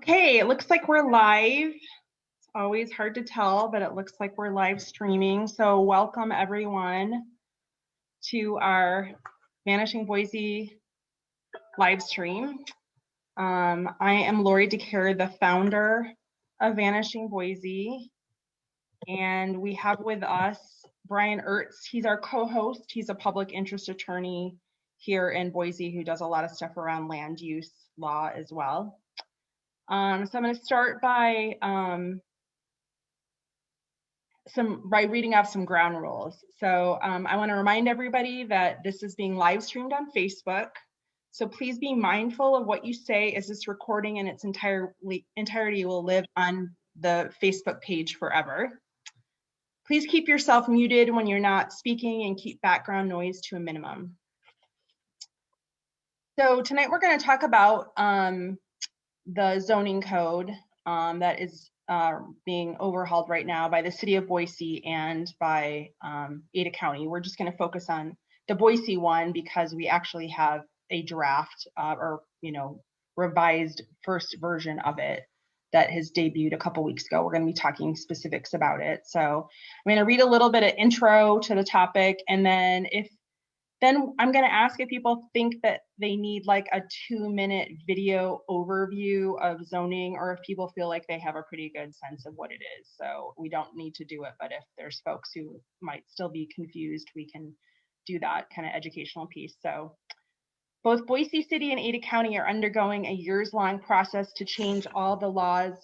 Okay, it looks like we're live. It's always hard to tell, but it looks like we're live streaming. So welcome everyone to our Vanishing Boise live stream. I am Lori DeCare, the founder of Vanishing Boise, and we have with us Brian Ertz. He's our co-host. He's a public interest attorney here in Boise who does a lot of stuff around land use law as well. So I'm going to start by reading off some ground rules. So I want to remind everybody that this is being live streamed on Facebook. So please be mindful of what you say, as this recording in its entirety will live on the Facebook page forever. Please keep yourself muted when you're not speaking and keep background noise to a minimum. So tonight we're going to talk about the zoning code that is being overhauled right now by the city of Boise and by Ada County. We're just going to focus on the Boise one because we actually have a draft or revised first version of it that has debuted a couple weeks ago. We're going to be talking specifics about it. So I'm going to read a little bit of intro to the topic, and then I'm going to ask if people think that they need like a 2-minute video overview of zoning, or if people feel like they have a pretty good sense of what it is. So we don't need to do it, but if there's folks who might still be confused, we can do that kind of educational piece. So both Boise City and Ada County are undergoing a years-long process to change all the laws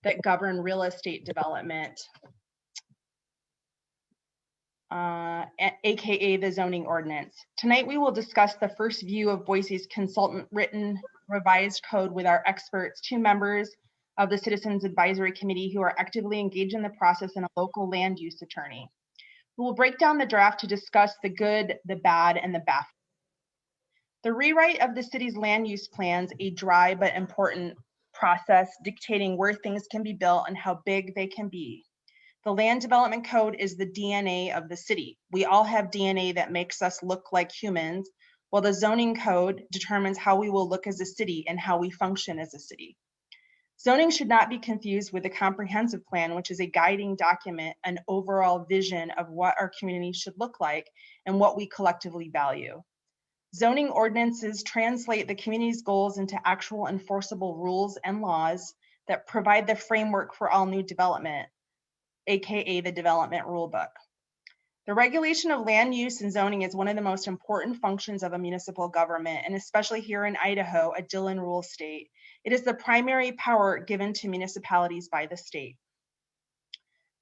that govern real estate development, aka the zoning ordinance. Tonight we will discuss the first view of Boise's consultant written revised code with our experts, 2 members of the Citizens Advisory Committee who are actively engaged in the process, and a local land use attorney. We will break down the draft to discuss the good, the bad, and the baffling. The rewrite of the city's land use plans, a dry but important process dictating where things can be built and how big they can be. The land development code is the DNA of the city. We all have DNA that makes us look like humans, while the zoning code determines how we will look as a city and how we function as a city. Zoning should not be confused with the comprehensive plan, which is a guiding document, an overall vision of what our community should look like and what we collectively value. Zoning ordinances translate the community's goals into actual enforceable rules and laws that provide the framework for all new development, aka the development rulebook. The regulation of land use and zoning is one of the most important functions of a municipal government, and especially here in Idaho, a Dillon rule state. It is the primary power given to municipalities by the state.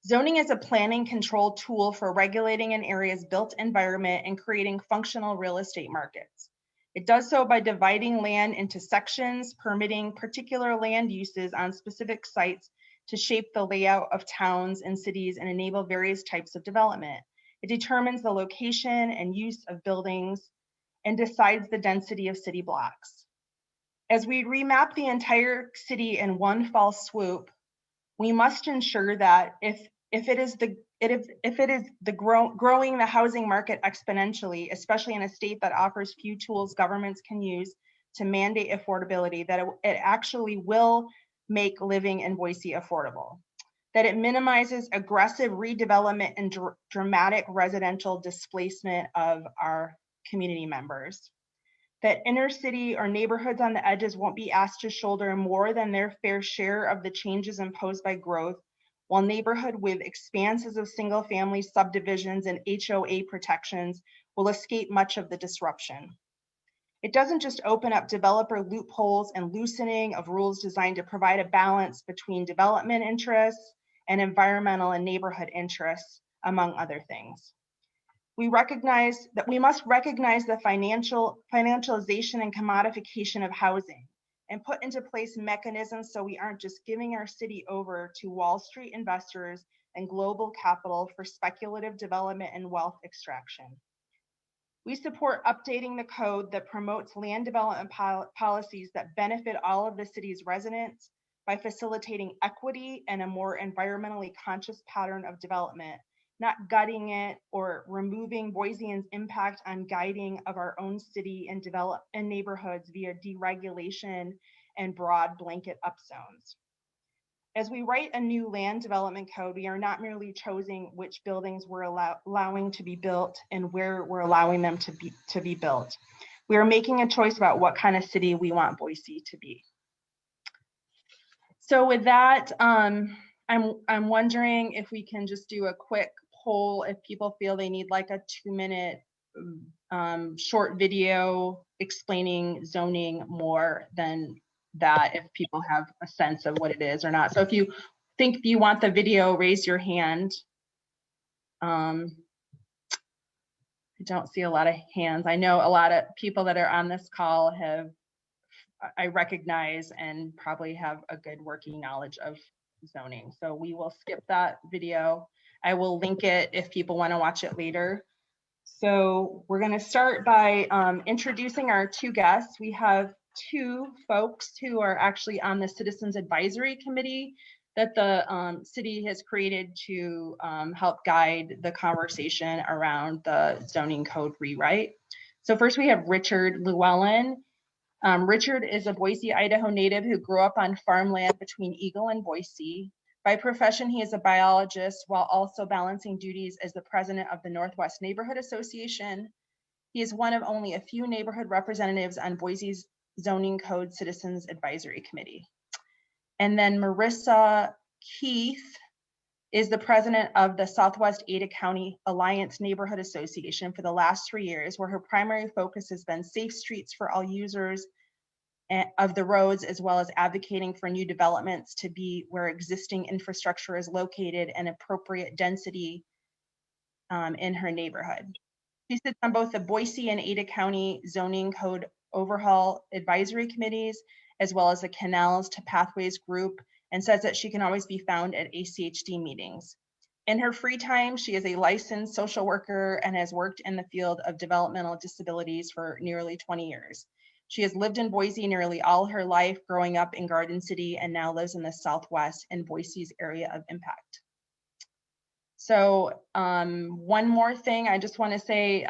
Zoning is a planning control tool for regulating an area's built environment and creating functional real estate markets. It does so by dividing land into sections, permitting particular land uses on specific sites to shape the layout of towns and cities and enable various types of development. It determines the location and use of buildings and decides the density of city blocks. As we remap the entire city in one fell swoop, we must ensure that if it is growing the housing market exponentially, especially in a state that offers few tools governments can use to mandate affordability, that it actually will make living in Boise affordable, that it minimizes aggressive redevelopment and dramatic residential displacement of our community members, that inner city or neighborhoods on the edges won't be asked to shoulder more than their fair share of the changes imposed by growth, while neighborhood with expanses of single family subdivisions and HOA protections will escape much of the disruption. It doesn't just open up developer loopholes and loosening of rules designed to provide a balance between development interests and environmental and neighborhood interests, among other things. We must recognize the financialization and commodification of housing and put into place mechanisms so we aren't just giving our city over to Wall Street investors and global capital for speculative development and wealth extraction. We support updating the code that promotes land development policies that benefit all of the city's residents by facilitating equity and a more environmentally conscious pattern of development, not gutting it or removing Boiseans' impact on guiding of our own city and neighborhoods via deregulation and broad blanket upzones. As we write a new land development code, we are not merely choosing which buildings we're allowing to be built and where we're allowing them to be built. We are making a choice about what kind of city we want Boise to be. So with that, I'm wondering if we can just do a quick poll if people feel they need like a 2-minute short video explaining zoning more than that, if people have a sense of what it is or not. So if you think you want the video, raise your hand. I don't see a lot of hands. I know a lot of people that are on this call I recognize and probably have a good working knowledge of zoning. So we will skip that video. I will link it if people want to watch it later. So we're going to start by introducing our two guests. We have two folks who are actually on the Citizens Advisory Committee that the city has created to help guide the conversation around the zoning code rewrite. So first we have Richard Llewellyn. Richard is a Boise, Idaho native who grew up on farmland between Eagle and Boise. By profession, he is a biologist while also balancing duties as the president of the Northwest Neighborhood Association. He is one of only a few neighborhood representatives on Boise's Zoning Code Citizens Advisory Committee. And then Marissa Keith is the president of the Southwest Ada County Alliance Neighborhood Association for the last 3 years, where her primary focus has been safe streets for all users of the roads, as well as advocating for new developments to be where existing infrastructure is located and appropriate density in her neighborhood. She sits on both the Boise and Ada County Zoning Code Overhaul Advisory Committees, as well as the Canals to Pathways group, and says that she can always be found at ACHD meetings. In her free time, she is a licensed social worker and has worked in the field of developmental disabilities for nearly 20 years. She has lived in Boise nearly all her life, growing up in Garden City, and now lives in the Southwest in Boise's area of impact. So one more thing I just want to say,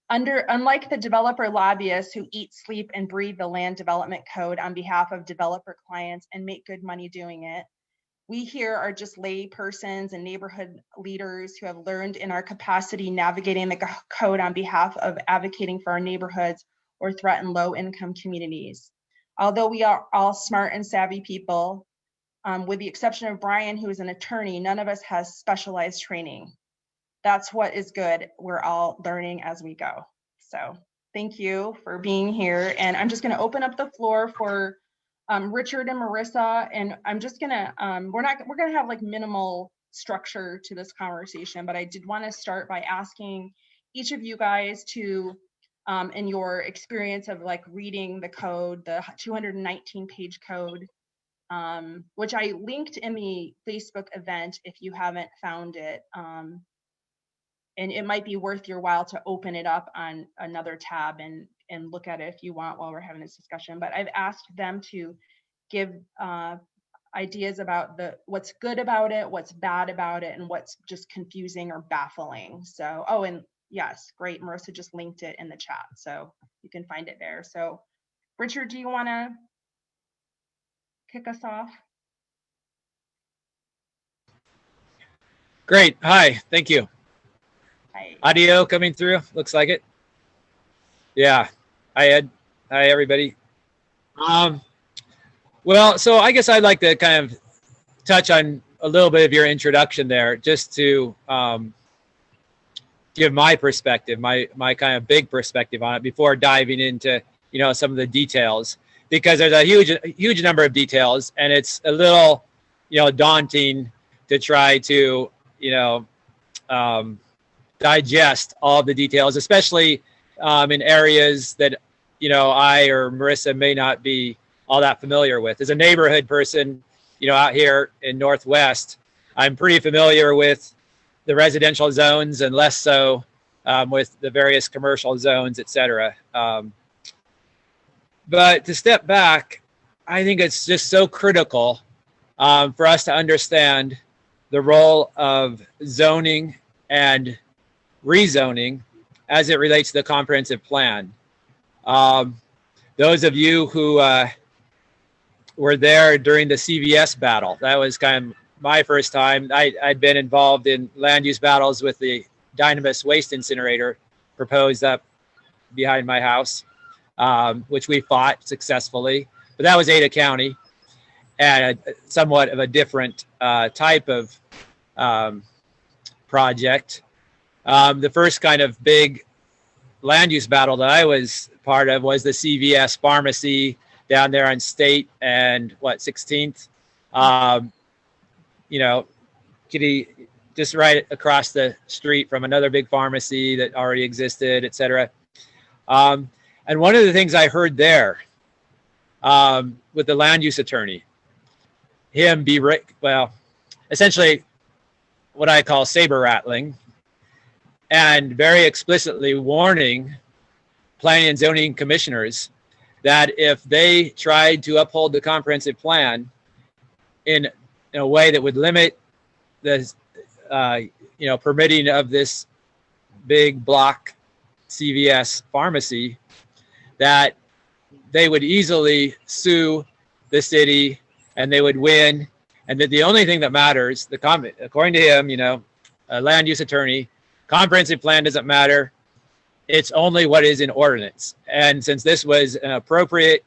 unlike the developer lobbyists who eat, sleep, and breathe the land development code on behalf of developer clients and make good money doing it, we here are just lay persons and neighborhood leaders who have learned in our capacity navigating the code on behalf of advocating for our neighborhoods or threaten low-income communities. Although we are all smart and savvy people, with the exception of Brian, who is an attorney, none of us has specialized training. That's what is good. We're all learning as we go. So thank you for being here. And I'm just going to open up the floor for Richard and Marissa. And I'm just going to, we're going to have like minimal structure to this conversation, but I did want to start by asking each of you guys to, in your experience of like reading the code, the 219-page code, which I linked in the Facebook event if you haven't found it. And it might be worth your while to open it up on another tab and look at it if you want while we're having this discussion. But I've asked them to give ideas about what's good about it, what's bad about it, and what's just confusing or baffling. So, oh, and yes, great. Marissa just linked it in the chat, so you can find it there. So, Richard, do you want to kick us off? Great. Hi. Thank you. Hi. Audio coming through. Looks like it. Yeah. Hi, Ed. Hi, everybody. Well, so I guess I'd like to kind of touch on a little bit of your introduction there, just to give my perspective, my kind of big perspective on it before diving into, you know, some of the details, because there's a huge number of details, and it's a little, you know, daunting to try to, you know, digest all the details, especially in areas that, you know, I or Marissa may not be all that familiar with. As a neighborhood person, you know, out here in Northwest, I'm pretty familiar with the residential zones and less so with the various commercial zones, et cetera. But to step back, I think it's just so critical for us to understand the role of zoning and rezoning as it relates to the comprehensive plan. Those of you who were there during the CVS battle. That was kind of my first time. I'd been involved in land use battles with the Dynamis waste incinerator proposed up behind my house, which we fought successfully. But that was Ada County, and somewhat of a different type of project. The first kind of big land use battle that I was part of was the CVS pharmacy down there on State and 16th. You know, Kitty, just right across the street from another big pharmacy that already existed, et cetera. And one of the things I heard there with the land use attorney, him be, well, essentially what I call saber rattling, and very explicitly warning planning and zoning commissioners that if they tried to uphold the comprehensive plan in a way that would limit the permitting of this big block CVS pharmacy, that they would easily sue the city and they would win, and that the only thing that matters, according to him, a land use attorney, comprehensive plan doesn't matter. It's only what is in ordinance. And since this was an appropriate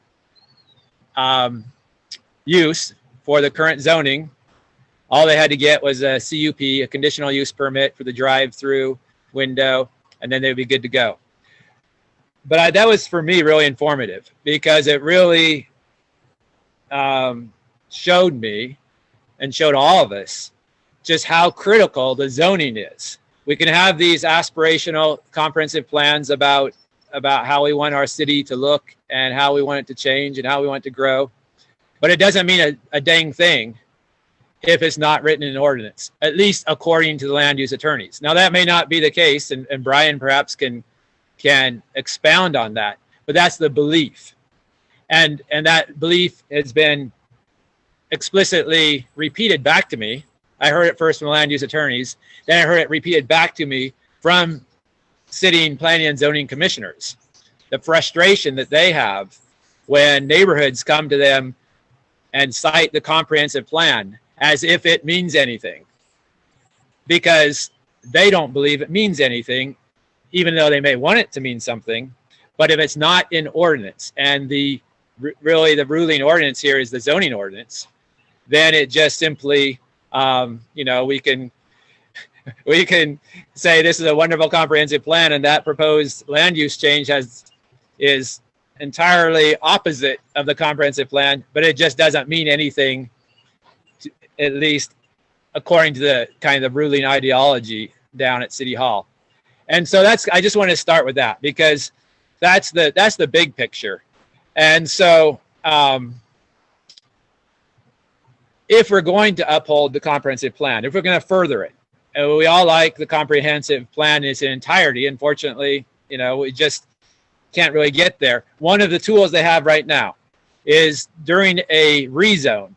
use for the current zoning, all they had to get was a CUP, a conditional use permit for the drive-through window, and then they'd be good to go. But that was, for me, really informative, because it really showed me and showed all of us just how critical the zoning is. We can have these aspirational comprehensive plans about how we want our city to look and how we want it to change and how we want it to grow. But it doesn't mean a dang thing if it's not written in ordinance, at least according to the land use attorneys. Now, that may not be the case, and Brian perhaps can expound on that, but that's the belief. And that belief has been explicitly repeated back to me. I heard it first from land use attorneys, then I heard it repeated back to me from sitting planning and zoning commissioners. The frustration that they have when neighborhoods come to them and cite the comprehensive plan as if it means anything, because they don't believe it means anything, even though they may want it to mean something. But if it's not in ordinance, and really the ruling ordinance here is the zoning ordinance, then it just simply, we can say this is a wonderful comprehensive plan, and that proposed land use change is entirely opposite of the comprehensive plan, but it just doesn't mean anything, at least according to the kind of ruling ideology down at City Hall. And so I just want to start with that, because that's the big picture. And so if we're going to uphold the comprehensive plan, if we're going to further it, and we all like the comprehensive plan in its entirety, unfortunately, we just can't really get there. One of the tools they have right now is during a rezone,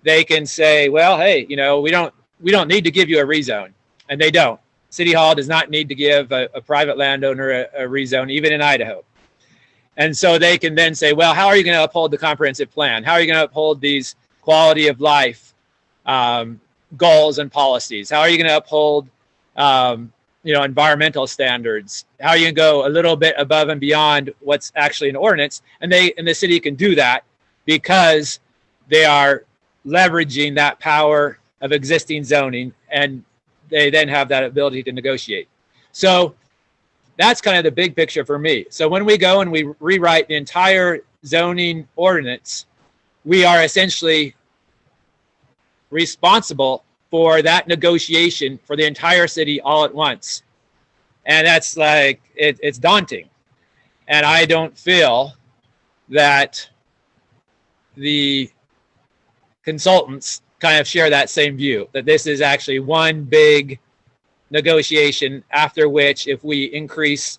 they can say, well, hey, we don't need to give you a rezone, and they don't. City Hall does not need to give a private landowner a rezone, even in Idaho. And so they can then say, well, how are you going to uphold the comprehensive plan? How are you going to uphold these quality of life goals and policies? How are you going to uphold environmental standards? How are you going to go a little bit above and beyond what's actually an ordinance? And the city can do that because they are leveraging that power of existing zoning, and they then have that ability to negotiate. So that's kind of the big picture for me. So when we go and we rewrite the entire zoning ordinance, we are essentially responsible for that negotiation for the entire city all at once. And that's like, it's daunting. And I don't feel that the consultants kind of share that same view, that this is actually one big negotiation, after which, if we increase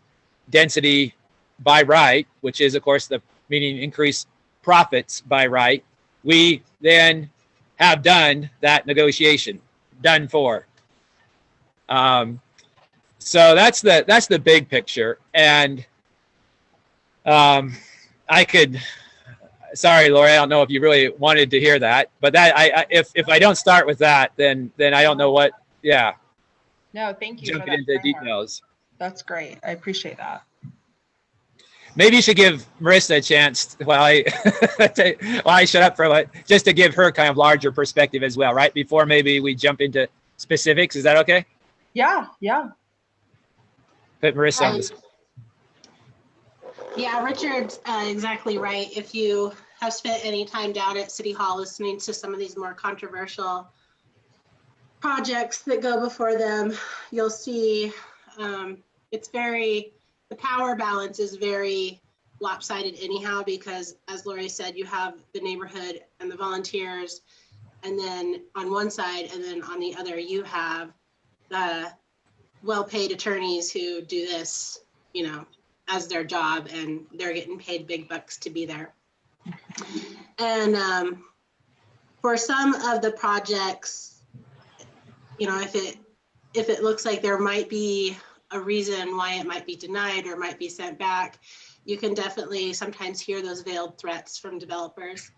density by right, which is, of course, the meaning increase profits by right, we then have done that negotiation, done for. So that's the big picture. And I could sorry, Lori, I don't know if you really wanted to hear that, but that if I don't start with that, then I don't know what. Yeah. No, thank you. Jumping into details. That's great. I appreciate that. Maybe you should give Marissa a chance while I shut up for a minute, just to give her kind of larger perspective as well, right? Before maybe we jump into specifics. Is that okay? Yeah, yeah. Put Marissa on this. Yeah, Richard's exactly right. If you have spent any time down at City Hall listening to some of these more controversial projects that go before them, you'll see the power balance is very lopsided anyhow, because as Lori said, you have the neighborhood and the volunteers, and then on one side, and then on the other, you have the well-paid attorneys who do this, as their job, and they're getting paid big bucks to be there. And for some of the projects, if it looks like there might be a reason why it might be denied or might be sent back, you can definitely sometimes hear those veiled threats from developers,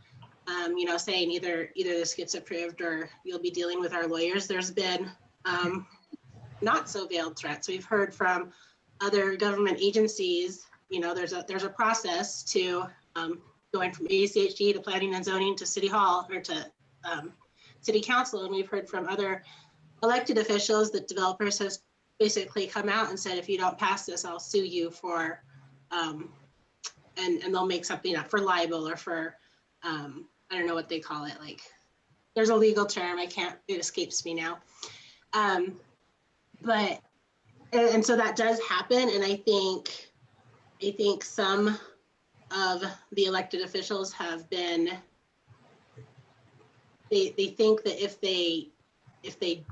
saying either this gets approved or you'll be dealing with our lawyers. There's been not so veiled threats. We've heard from other government agencies, there's a process to going from ACHD to planning and zoning to City Hall or to City Council. And we've heard from other elected officials that developers have basically come out and said, if you don't pass this, I'll sue you for, and they'll make something up for libel or for, I don't know what they call it. Like, there's a legal term, it escapes me now. And so that does happen. And I think some of the elected officials have been, they think that if they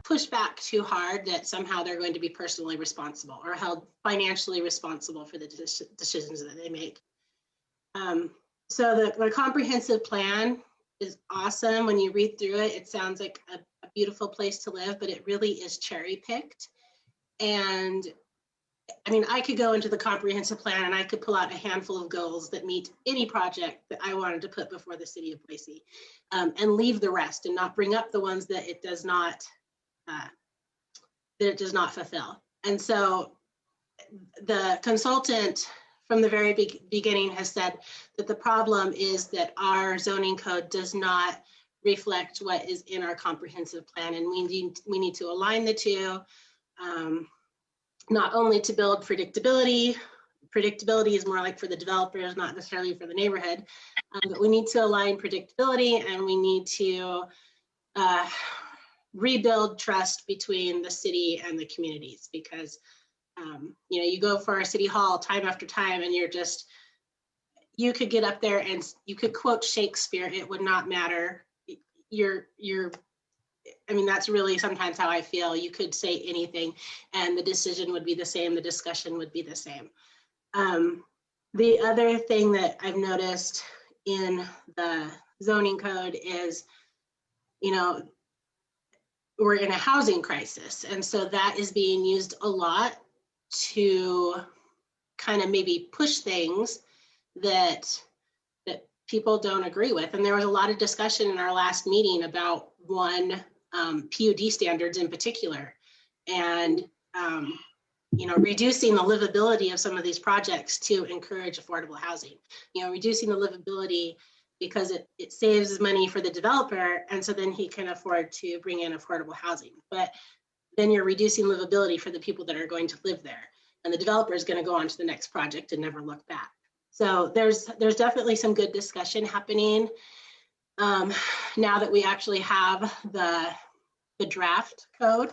push back too hard, that somehow they're going to be personally responsible or held financially responsible for the decisions that they make. So the comprehensive plan is awesome. When you read through it, it sounds like a beautiful place to live, but it really is cherry picked. And I mean, I could go into the comprehensive plan and I could pull out a handful of goals that meet any project that I wanted to put before the city of Boise, and leave the rest and not bring up the ones that it does not fulfill. And so the consultant from the very beginning has said that the problem is that our zoning code does not reflect what is in our comprehensive plan, and we need to align the two. Not only to build predictability is more like for the developers, not necessarily for the neighborhood, but we need to align predictability, and we need to rebuild trust between the city and the communities, because you go for a City Hall time after time and you could get up there and you could quote Shakespeare, it would not matter. I mean, that's really sometimes how I feel. You could say anything and the decision would be the same, the discussion would be the same. The other thing that I've noticed in the zoning code is, we're in a housing crisis. And so that is being used a lot to kind of maybe push things that people don't agree with. And there was a lot of discussion in our last meeting about one PUD standards in particular, and reducing the livability of some of these projects to encourage affordable housing. Reducing the livability because it saves money for the developer, and so then he can afford to bring in affordable housing. But then you're reducing livability for the people that are going to live there, and the developer is going to go on to the next project and never look back. So there's definitely some good discussion happening now that we actually have the draft code.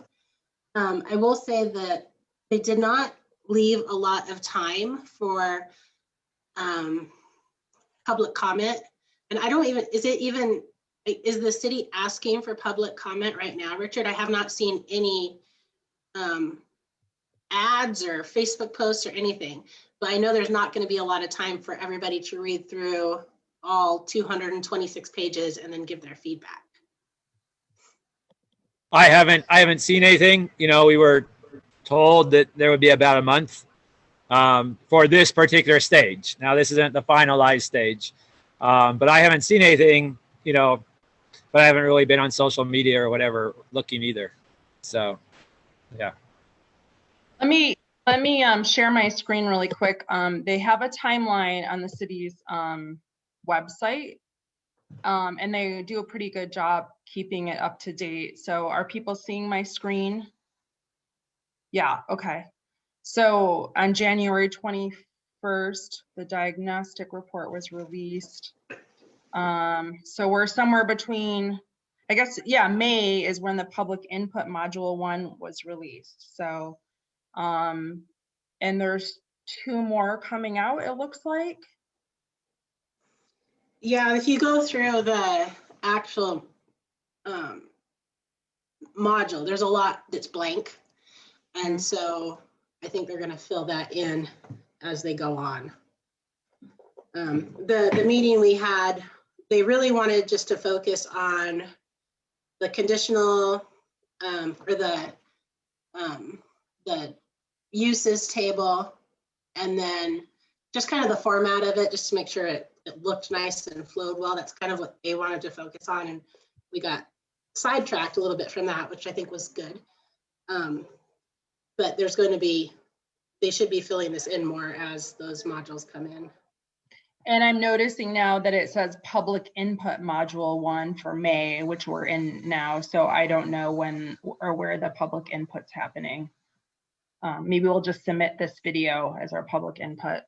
I will say that they did not leave a lot of time for public comment. And I don't even, is the city asking for public comment right now, Richard? I have not seen any ads or Facebook posts or anything, but I know there's not going to be a lot of time for everybody to read through all 226 pages and then give their feedback. I haven't seen anything. We were told that there would be about a month for this particular stage. Now, this isn't the finalized stage. But I haven't seen anything, you know, but I haven't really been on social media or whatever looking either. So, yeah. Let me share my screen really quick. They have a timeline on the city's website, and they do a pretty good job keeping it up to date. So are people seeing my screen? Yeah, okay. So on January 21st, the diagnostic report was released. So we're somewhere between, I guess, yeah, May is when the public input module 1 was released. So, and there's 2 more coming out, it looks like. Yeah, if you go through the actual module, there's a lot that's blank. And so I think they're going to fill that in as they go on. The meeting we had, they really wanted just to focus on the conditional or the uses table, and then just kind of the format of it, just to make sure it looked nice and flowed well. That's kind of what they wanted to focus on, and we got sidetracked a little bit from that, which I think was good. But there's going to be, they should be filling this in more as those modules come in. And I'm noticing now that it says public input module 1 for May, which we're in now. So I don't know when or where the public input's happening. Maybe we'll just submit this video as our public input.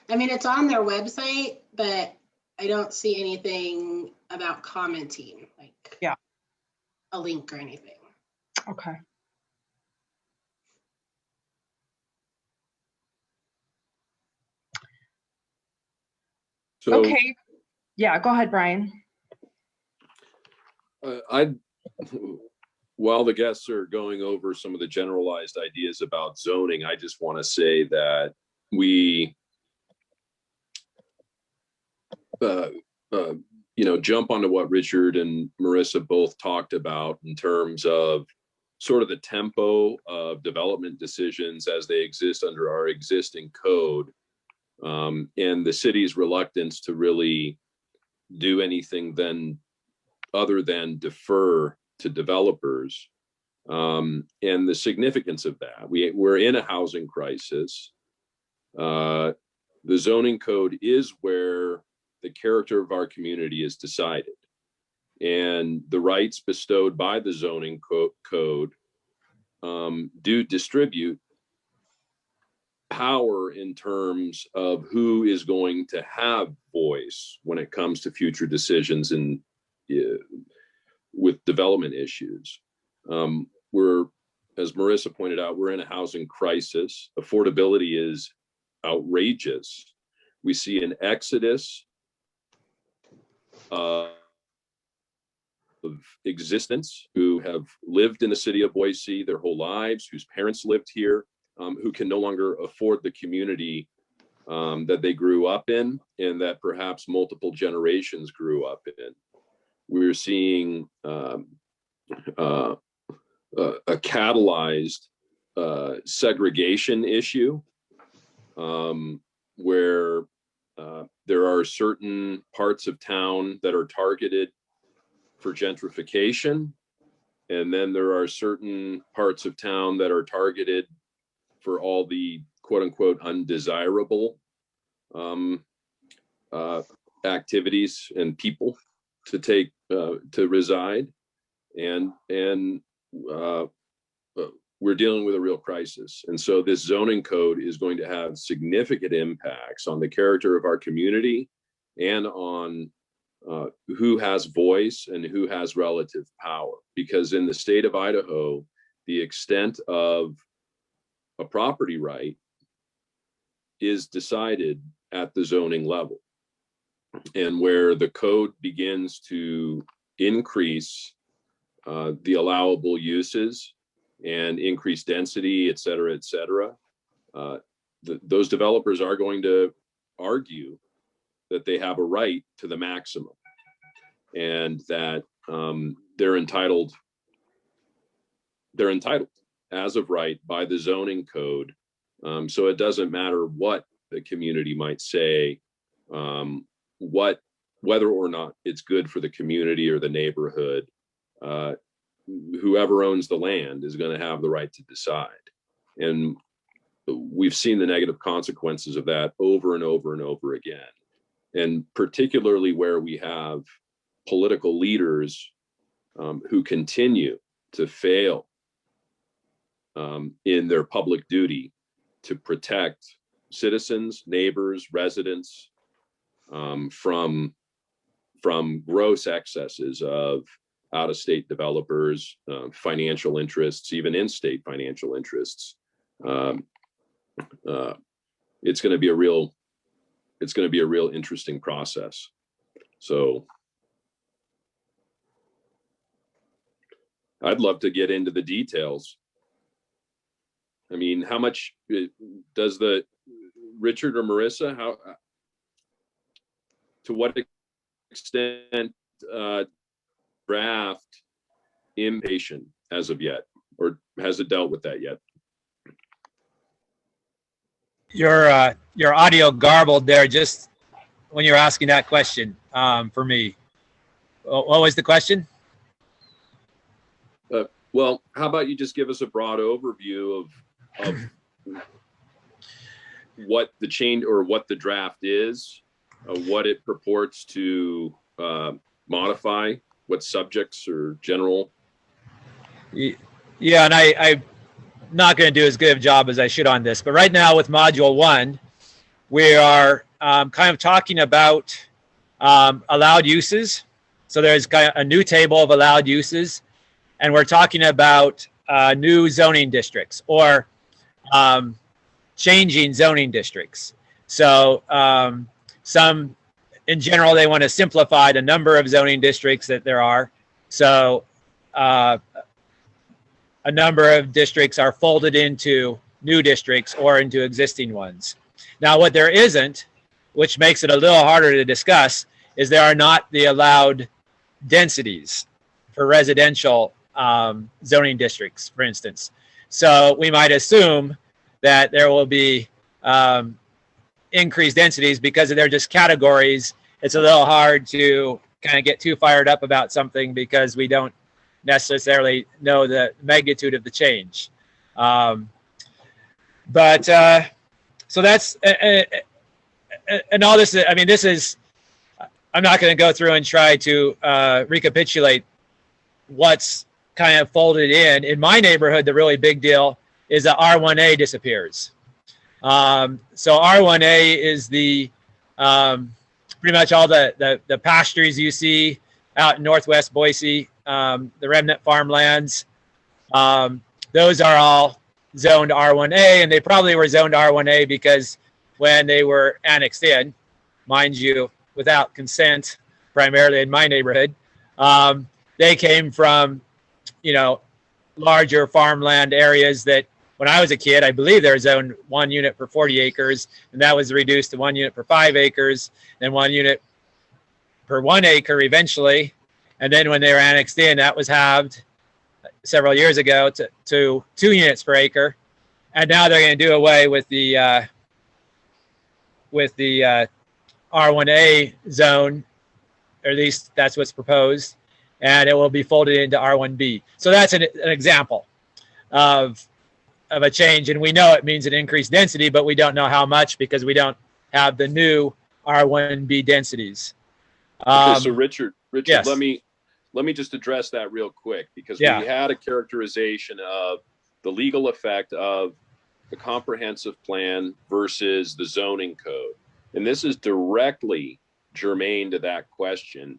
I mean, it's on their website, but I don't see anything about commenting, like a link or anything. Okay. So, okay. Yeah, go ahead, Brian. While the guests are going over some of the generalized ideas about zoning, I just want to say that we, jump onto what Richard and Marissa both talked about in terms of sort of the tempo of development decisions as they exist under our existing code, and the city's reluctance to really do anything then other than defer to developers, and the significance of that. We're in a housing crisis. The zoning code is where the character of our community is decided, and the rights bestowed by the zoning code do distribute power in terms of who is going to have voice when it comes to future decisions and with development issues. We're, as Marissa pointed out, we're in a housing crisis. Affordability is outrageous. We see an exodus of existence who have lived in the city of Boise their whole lives, whose parents lived here, who can no longer afford the community that they grew up in and that perhaps multiple generations grew up in. We're seeing a catalyzed segregation issue, where there are certain parts of town that are targeted for gentrification, and then there are certain parts of town that are targeted for all the quote unquote undesirable activities and people to take to reside, and we're dealing with a real crisis. And so this zoning code is going to have significant impacts on the character of our community and on who has voice and who has relative power. Because in the state of Idaho, the extent of a property right is decided at the zoning level. And where the code begins to increase the allowable uses and increase density, et cetera, those developers are going to argue that they have a right to the maximum, and that they're entitled as of right by the zoning code. So it doesn't matter what the community might say, whether or not it's good for the community or the neighborhood. Whoever owns the land is going to have the right to decide. And we've seen the negative consequences of that over and over and over again. And particularly where we have political leaders who continue to fail in their public duty to protect citizens, neighbors, residents from gross excesses of out-of-state developers, financial interests, even in-state financial interests. It's going to be a real interesting process. So I'd love to get into the details. I mean, how much does Richard or Marissa, to what extent draft impatient as of yet, or has it dealt with that yet? Your audio garbled there just when you're asking that question for me. What was the question? Well, how about you just give us a broad overview of what the change or what the draft is, what it purports to modify, what subjects or general. Yeah, and I'm not going to do as good of a job as I should on this, but right now with Module 1, we are kind of talking about allowed uses. So there's kind of a new table of allowed uses, and we're talking about new zoning districts or changing zoning districts. So in general, they want to simplify the number of zoning districts that there are. So a number of districts are folded into new districts or into existing ones. Now, what there isn't, which makes it a little harder to discuss, is there are not the allowed densities for residential zoning districts, for instance. So we might assume that there will be increased densities because they're just categories. It's a little hard to kind of get too fired up about something because we don't necessarily know the magnitude of the change. So that's, and all this, I mean, this is, I'm not going to go through and try to recapitulate what's kind of folded in. In my neighborhood, the really big deal is that R1A disappears. So R1A is the pretty much all the pastures you see out in Northwest Boise, the remnant farmlands. Those are all zoned R1A, and they probably were zoned R1A because when they were annexed in, mind you, without consent, primarily in my neighborhood, they came from, you know, larger farmland areas that when I was a kid, I believe they were zoned 1 unit per 40 acres, and that was reduced to 1 unit per 5 acres, then 1 unit per 1 acre eventually. And then when they were annexed in, that was halved several years ago to 2 units per acre. And now they're going to do away with the R1A zone, or at least that's what's proposed, and it will be folded into R1B. So that's an example of a change, and we know it means an increased density, but we don't know how much because we don't have the new R1B densities. Okay, so Richard, yes. let me just address that real quick, because Yeah. we had a characterization of the legal effect of the comprehensive plan versus the zoning code. And this is directly germane to that question.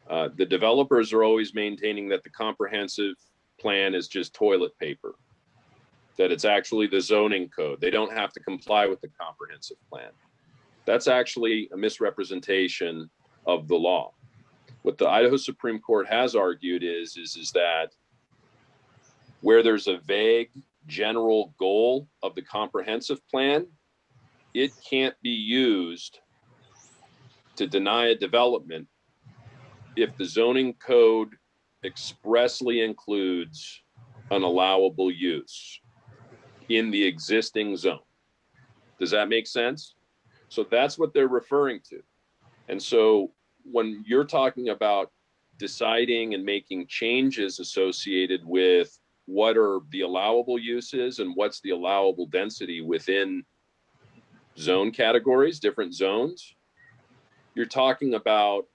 The developers are always maintaining that the comprehensive plan is just toilet paper, that it's actually the zoning code. They don't have to comply with the comprehensive plan. That's actually a misrepresentation of the law. What the Idaho Supreme Court has argued is that where there's a vague general goal of the comprehensive plan, it can't be used to deny a development if the zoning code expressly includes an allowable use in the existing zone. Does that make sense? So that's what they're referring to. And so when you're talking about deciding and making changes associated with what are the allowable uses and what's the allowable density within zone categories, different zones, you're talking about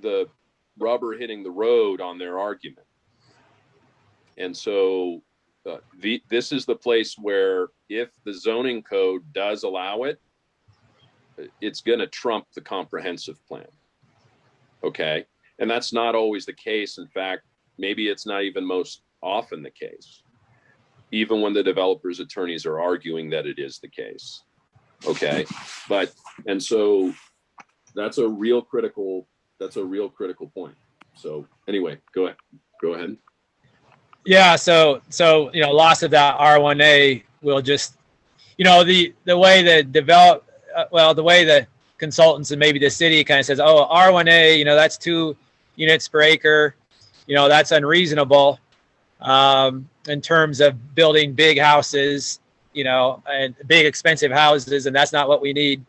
the rubber hitting the road on their argument. And so this is the place where if the zoning code does allow it, it's going to trump the comprehensive plan. Okay. And that's not always the case. In fact, maybe it's not even most often the case, even when the developer's attorneys are arguing that it is the case. Okay. And so that's a real critical point. So anyway, go ahead. Yeah. So, loss of that R1A will just, the way the way the consultants and maybe the city kind of says, oh, R1A, that's 2 units per acre, that's unreasonable in terms of building big houses, and big expensive houses, and that's not what we need.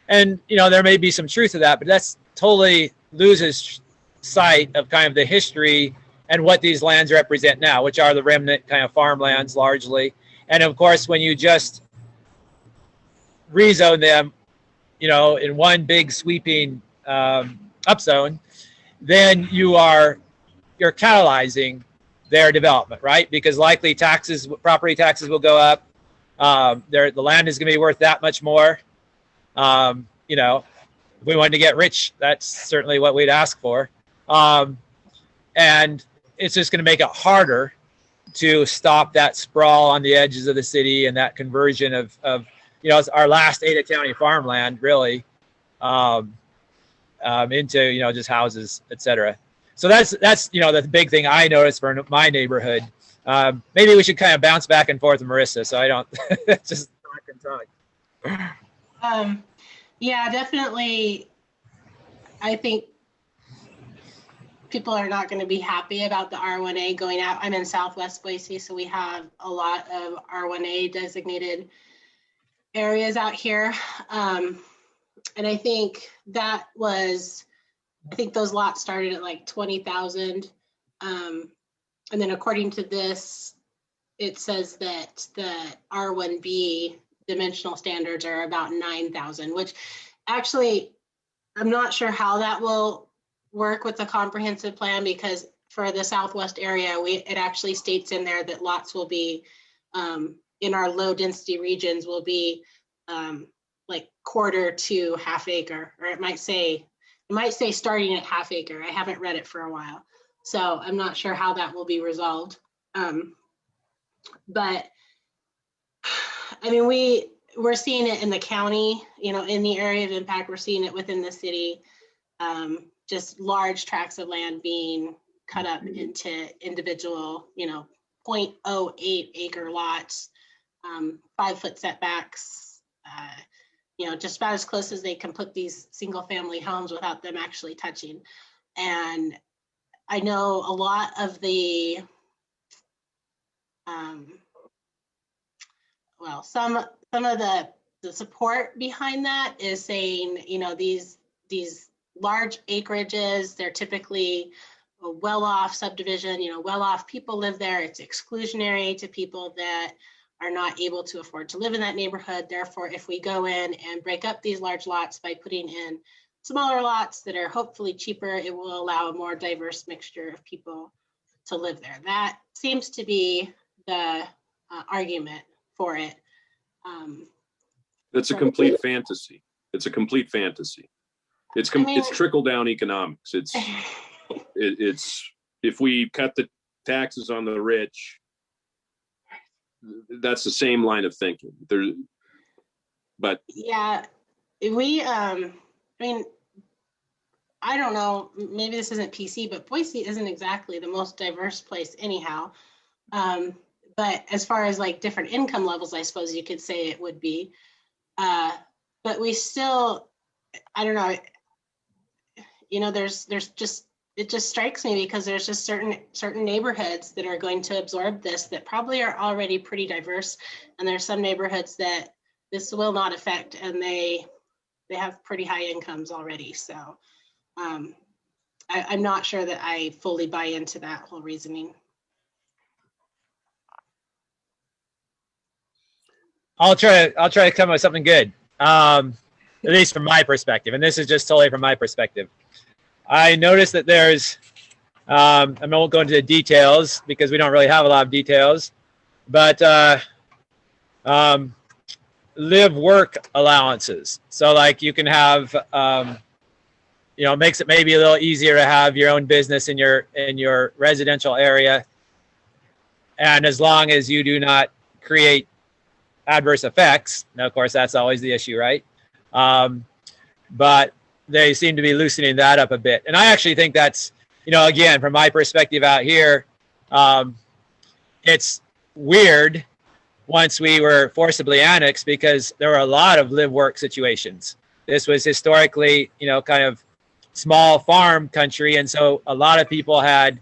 And, there may be some truth to that, but that's totally loses sight of kind of the history and what these lands represent now, which are the remnant kind of farmlands largely. And of course, when you just rezone them, in one big sweeping upzone, then you're catalyzing their development, right? Because likely property taxes will go up. The land is going to be worth that much more. If we wanted to get rich, that's certainly what we'd ask for. And it's just going to make it harder to stop that sprawl on the edges of the city and that conversion of it's our last Ada County farmland, really, into, just houses, et cetera. So that's the big thing I noticed for my neighborhood. Maybe we should kind of bounce back and forth with Marissa, so I don't just talk and talk. Yeah, definitely. I think people are not going to be happy about the R1A going out. I'm in Southwest Boise, so we have a lot of R1A designated areas out here. And I think those lots started at like 20,000. And then according to this, it says that the R1B dimensional standards are about 9,000, which actually, I'm not sure how that will work with the comprehensive plan, because for the Southwest area, it actually states in there that lots will be in our low density regions will be like quarter to half acre, or it might say starting at half acre. I haven't read it for a while, so I'm not sure how that will be resolved. But I mean, we're seeing it in the county, in the area of impact. We're seeing it within the city, just large tracts of land being cut up into individual, 0.08 acre lots, 5-foot setbacks, just about as close as they can put these single family homes without them actually touching. And I know a lot of the, some of the support behind that is saying, these large acreages, they're typically a well-off subdivision, well-off people live there. It's exclusionary to people that are not able to afford to live in that neighborhood. Therefore, if we go in and break up these large lots by putting in smaller lots that are hopefully cheaper, it will allow a more diverse mixture of people to live there. That seems to be the argument for it. It's a complete fantasy. It's a complete fantasy. It's trickle down economics. It's if we cut the taxes on the rich, that's the same line of thinking. But yeah, I don't know, maybe this isn't PC, but Boise isn't exactly the most diverse place anyhow. But as far as like different income levels, I suppose you could say it would be. But we still, I don't know, there's just, it just strikes me because there's just certain neighborhoods that are going to absorb this that probably are already pretty diverse. And there's some neighborhoods that this will not affect, and they have pretty high incomes already. So I'm not sure that I fully buy into that whole reasoning. I'll try to come up with something good, at least from my perspective. And this is just totally from my perspective. I noticed that there's, I won't go into the details because we don't really have a lot of details, but live work allowances. So like you can have, you know, it makes it maybe a little easier to have your own business in your residential area. And as long as you do not create adverse effects, now of course that's always the issue, right? But they seem to be loosening that up a bit. And I actually think that's, you know, again, from my perspective out here, it's weird once we were forcibly annexed because there were a lot of live work situations. This was historically, you know, kind of small farm country. And so a lot of people had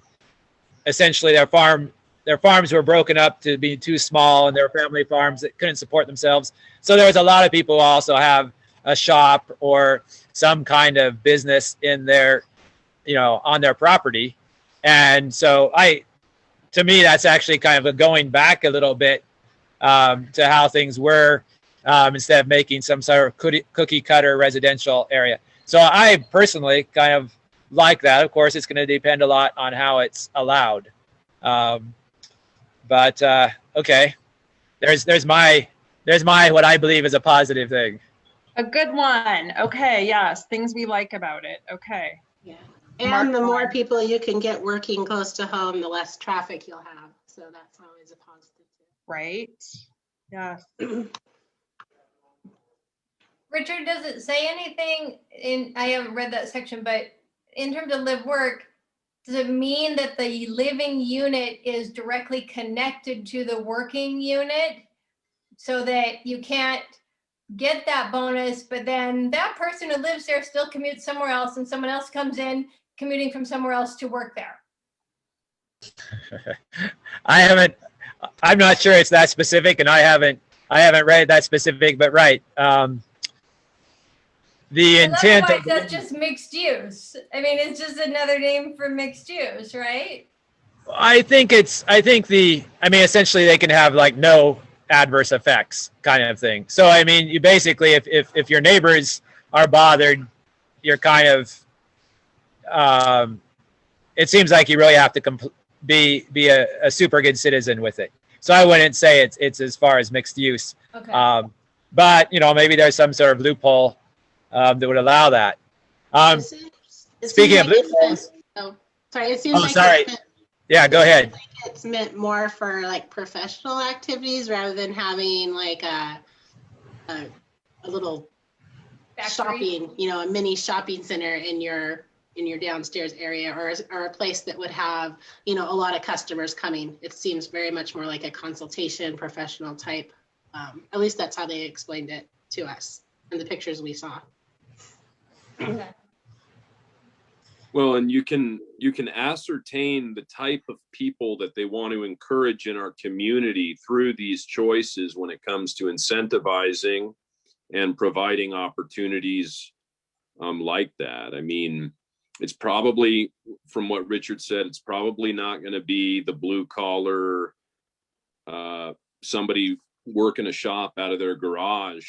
essentially their farms were broken up to be too small and their family farms that couldn't support themselves. So there was a lot of people who also have a shop or some kind of business in their, you know, on their property. And so to me, that's actually kind of going back a little bit to how things were instead of making some sort of cookie cutter residential area. So I personally kind of like that. Of course, it's going to depend a lot on how it's allowed. But okay, there's my what I believe is a positive thing. A good one. Okay, yes, things we like about it. Okay. Yeah. And the more people you can get working close to home, the less traffic you'll have. So that's always a positive too. Right. Yes. Richard, does it say anything I haven't read that section, but in terms of live work, does it mean that the living unit is directly connected to the working unit so that you can't get that bonus, but then that person who lives there still commutes somewhere else and someone else comes in commuting from somewhere else to work there? I'm not sure it's that specific, and I haven't read that specific, but right. The intent otherwise that's just mixed use. I mean, it's just another name for mixed use, right? Essentially they can have like no adverse effects kind of thing. So I mean, you basically, if your neighbors are bothered, you're kind of it seems like you really have to be a super good citizen with it. So I wouldn't say it's as far as mixed use. Okay. But you know, maybe there's some sort of loophole that would allow that. Speaking of loopholes. It seems like sorry. Yeah, go ahead. Like it's meant more for like professional activities rather than having like a little shopping, you know, a mini shopping center in your downstairs area, or a place that would have, you know, a lot of customers coming. It seems very much more like a consultation, professional type. At least that's how they explained it to us in the pictures we saw. Okay. Well, and you can ascertain the type of people that they want to encourage in our community through these choices when it comes to incentivizing and providing opportunities like that. I mean, it's probably, from what Richard said, it's probably not going to be the blue collar, somebody working a shop out of their garage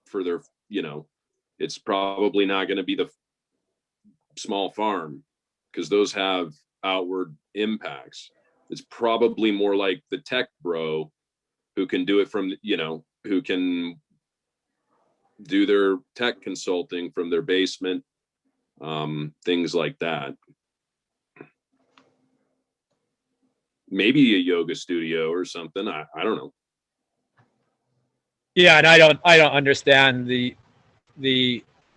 for their, you know, it's probably not going to be the small farm, because those have outward impacts. It's probably more like the tech bro who can do it from, you know, who can do their tech consulting from their basement, things like that. Maybe a yoga studio or something. I don't know. Yeah, and I don't understand the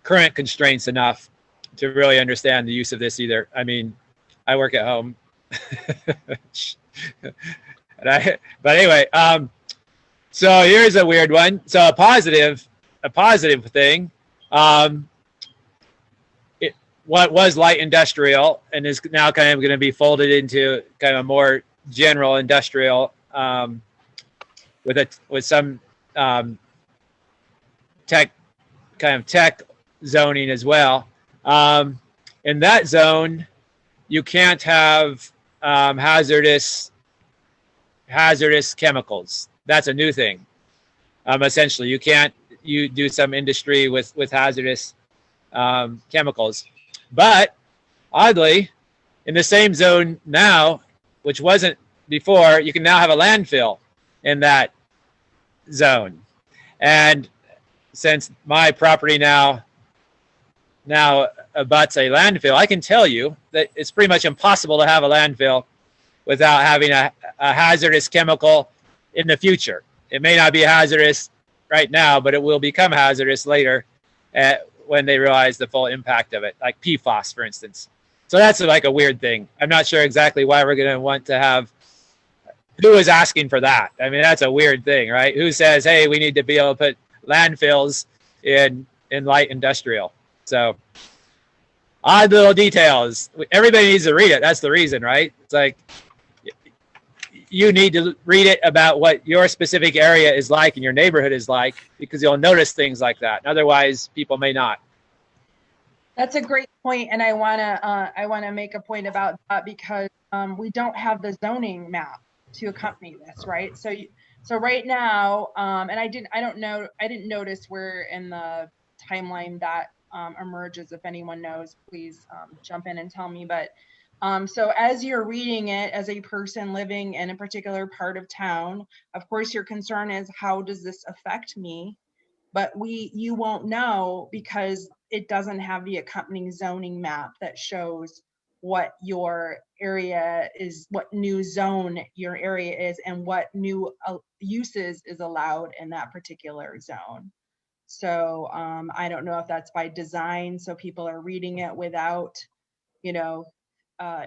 current constraints enough to really understand the use of this either. I mean, I work at home. But anyway, so here's a weird one. So a positive thing, what was light industrial and is now kind of going to be folded into kind of a more general industrial, with some tech zoning as well. In that zone, you can't have hazardous chemicals. That's a new thing. Essentially, you do some industry with hazardous chemicals. But oddly, in the same zone now, which wasn't before, you can now have a landfill in that zone. And since my property now abuts a landfill, I can tell you that it's pretty much impossible to have a landfill without having a hazardous chemical in the future. It may not be hazardous right now, but it will become hazardous later when they realize the full impact of it, like PFAS, for instance. So that's like a weird thing. I'm not sure exactly why we're going to want to have, who is asking for that? I mean, that's a weird thing, right? Who says, hey, we need to be able to put landfills in light industrial? So odd little details. Everybody needs to read it. That's the reason, right? It's like, you need to read it about what your specific area is like and your neighborhood is like, because you'll notice things like that. Otherwise, people may not. That's a great point, and I wanna make a point about that because we don't have the zoning map to accompany this, right? So right now, and I didn't notice where in the timeline that emerges. If anyone knows, please jump in and tell me. But so as you're reading it as a person living in a particular part of town, of course your concern is, how does this affect me? But you won't know because it doesn't have the accompanying zoning map that shows what your area is, what new zone your area is, and what new uses is allowed in that particular zone. So I don't know if that's by design, so people are reading it without,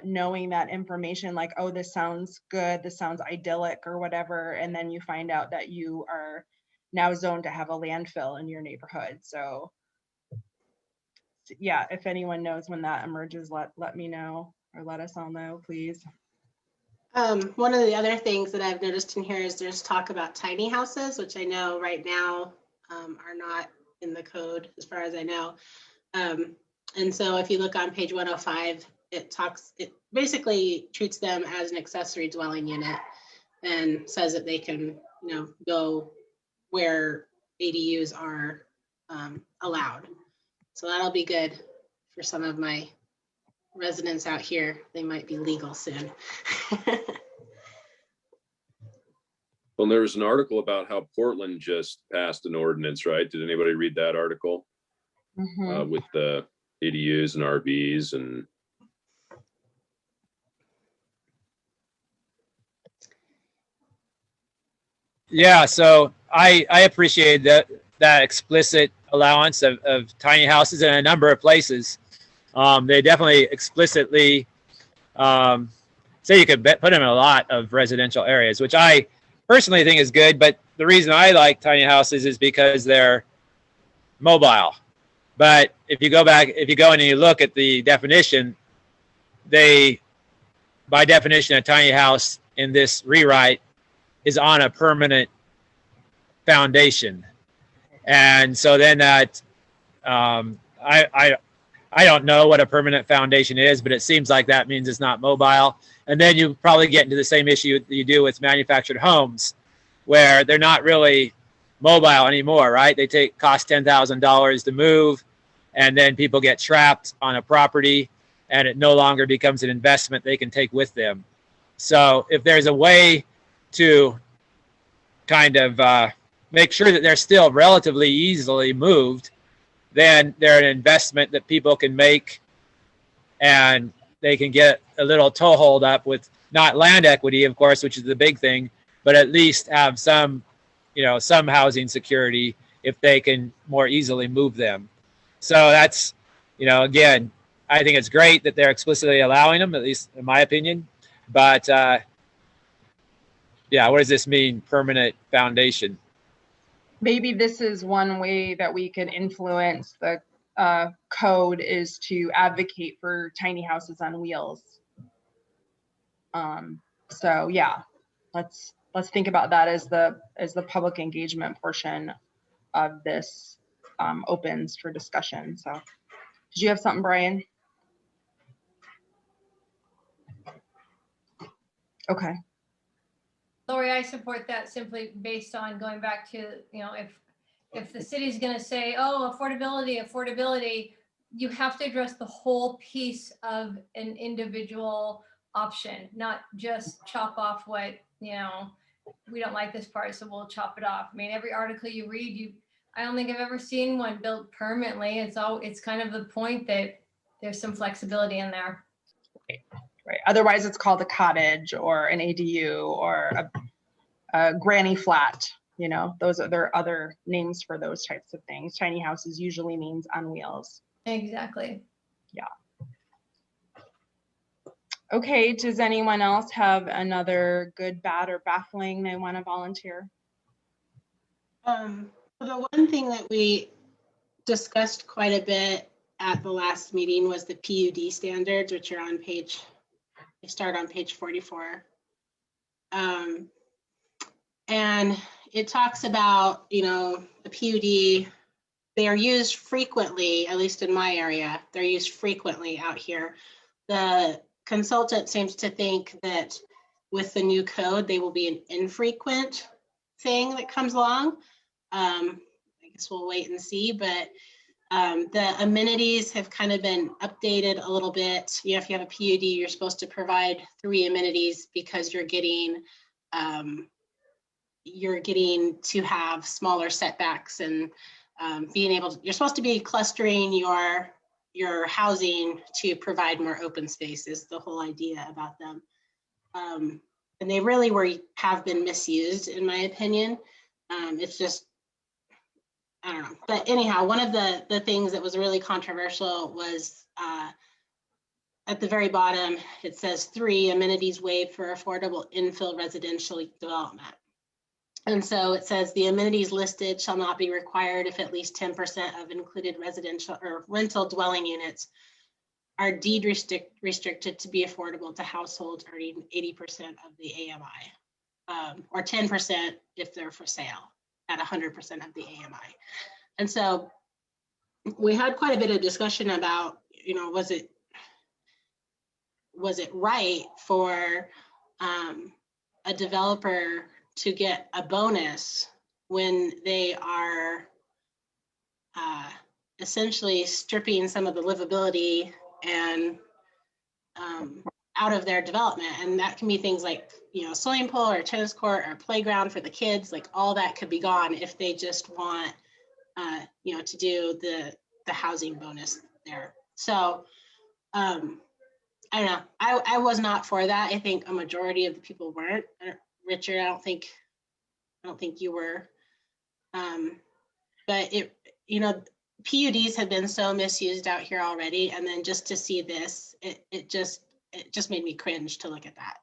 knowing that information, like, oh, this sounds good, this sounds idyllic or whatever, and then you find out that you are now zoned to have a landfill in your neighborhood. So yeah, if anyone knows when that emerges, let me know, or let us all know, please. One of the other things that I've noticed in here is there's talk about tiny houses, which I know right now are not in the code as far as I know. And so if you look on page 105, it basically treats them as an accessory dwelling unit and says that they can, go where ADUs are allowed. So that'll be good for some of my residents out here. They might be legal soon. Well, there was an article about how Portland just passed an ordinance, right? Did anybody read that article? With the ADUs and RVs and Yeah, so I appreciate that explicit allowance of tiny houses in a number of places. They definitely explicitly say you could put them in a lot of residential areas, which I personally think is good. But the reason I like tiny houses is because they're mobile. But if you go in and you look at the definition, by definition, a tiny house in this rewrite is on a permanent foundation. And so then that, I don't know what a permanent foundation is, but it seems like that means it's not mobile. And then you probably get into the same issue that you do with manufactured homes, where they're not really mobile anymore, right? They cost $10,000 to move, and then people get trapped on a property, and it no longer becomes an investment they can take with them. So if there's a way to kind of make sure that they're still relatively easily moved, then they're an investment that people can make, and they can get a little toehold up with not land equity, of course, which is the big thing, but at least have some housing security if they can more easily move them. So that's, again, I think it's great that they're explicitly allowing them, at least in my opinion. But yeah, what does this mean, permanent foundation? Maybe this is one way that we can influence the code, is to advocate for tiny houses on wheels. So yeah, let's think about that as the public engagement portion of this opens for discussion. So did you have something, Brian? Okay. Lori, I support that simply based on going back to, if the city's going to say, oh, affordability, you have to address the whole piece of an individual option, not just chop off what, we don't like this part, so we'll chop it off. I mean, every article you read, I don't think I've ever seen one built permanently. It's kind of the point that there's some flexibility in there. Right. Otherwise, it's called a cottage or an ADU or a granny flat. There are other names for those types of things. Tiny houses usually means on wheels. Exactly. Yeah. Okay. Does anyone else have another good, bad, or baffling they want to volunteer? The one thing that we discussed quite a bit at the last meeting was the PUD standards, which are they start on page 44. And it talks about, the PUD, they are used frequently, at least in my area, they're used frequently out here. The consultant seems to think that with the new code, they will be an infrequent thing that comes along. I guess we'll wait and see, but the amenities have kind of been updated a little bit. If you have a PUD, you're supposed to provide 3 amenities because you're getting to have smaller setbacks and you're supposed to be clustering your housing to provide more open space is the whole idea about them. And they really have been misused, in my opinion. It's just, I don't know. But anyhow, one of the things that was really controversial was at the very bottom, it says 3 amenities waived for affordable infill residential development. And so it says the amenities listed shall not be required if at least 10% of included residential or rental dwelling units are deed restricted to be affordable to households earning 80% of the AMI, or 10% if they're for sale at 100% of the AMI. And so we had quite a bit of discussion about, was it right for a developer to get a bonus when they are essentially stripping some of the livability and out of their development. And that can be things like, swimming pool or tennis court or playground for the kids, like all that could be gone if they just want, to do the housing bonus there. So I don't know. I was not for that. I think a majority of the people weren't. Richard, I don't think you were. But PUDs have been so misused out here already, and then just to see this, it just made me cringe to look at that.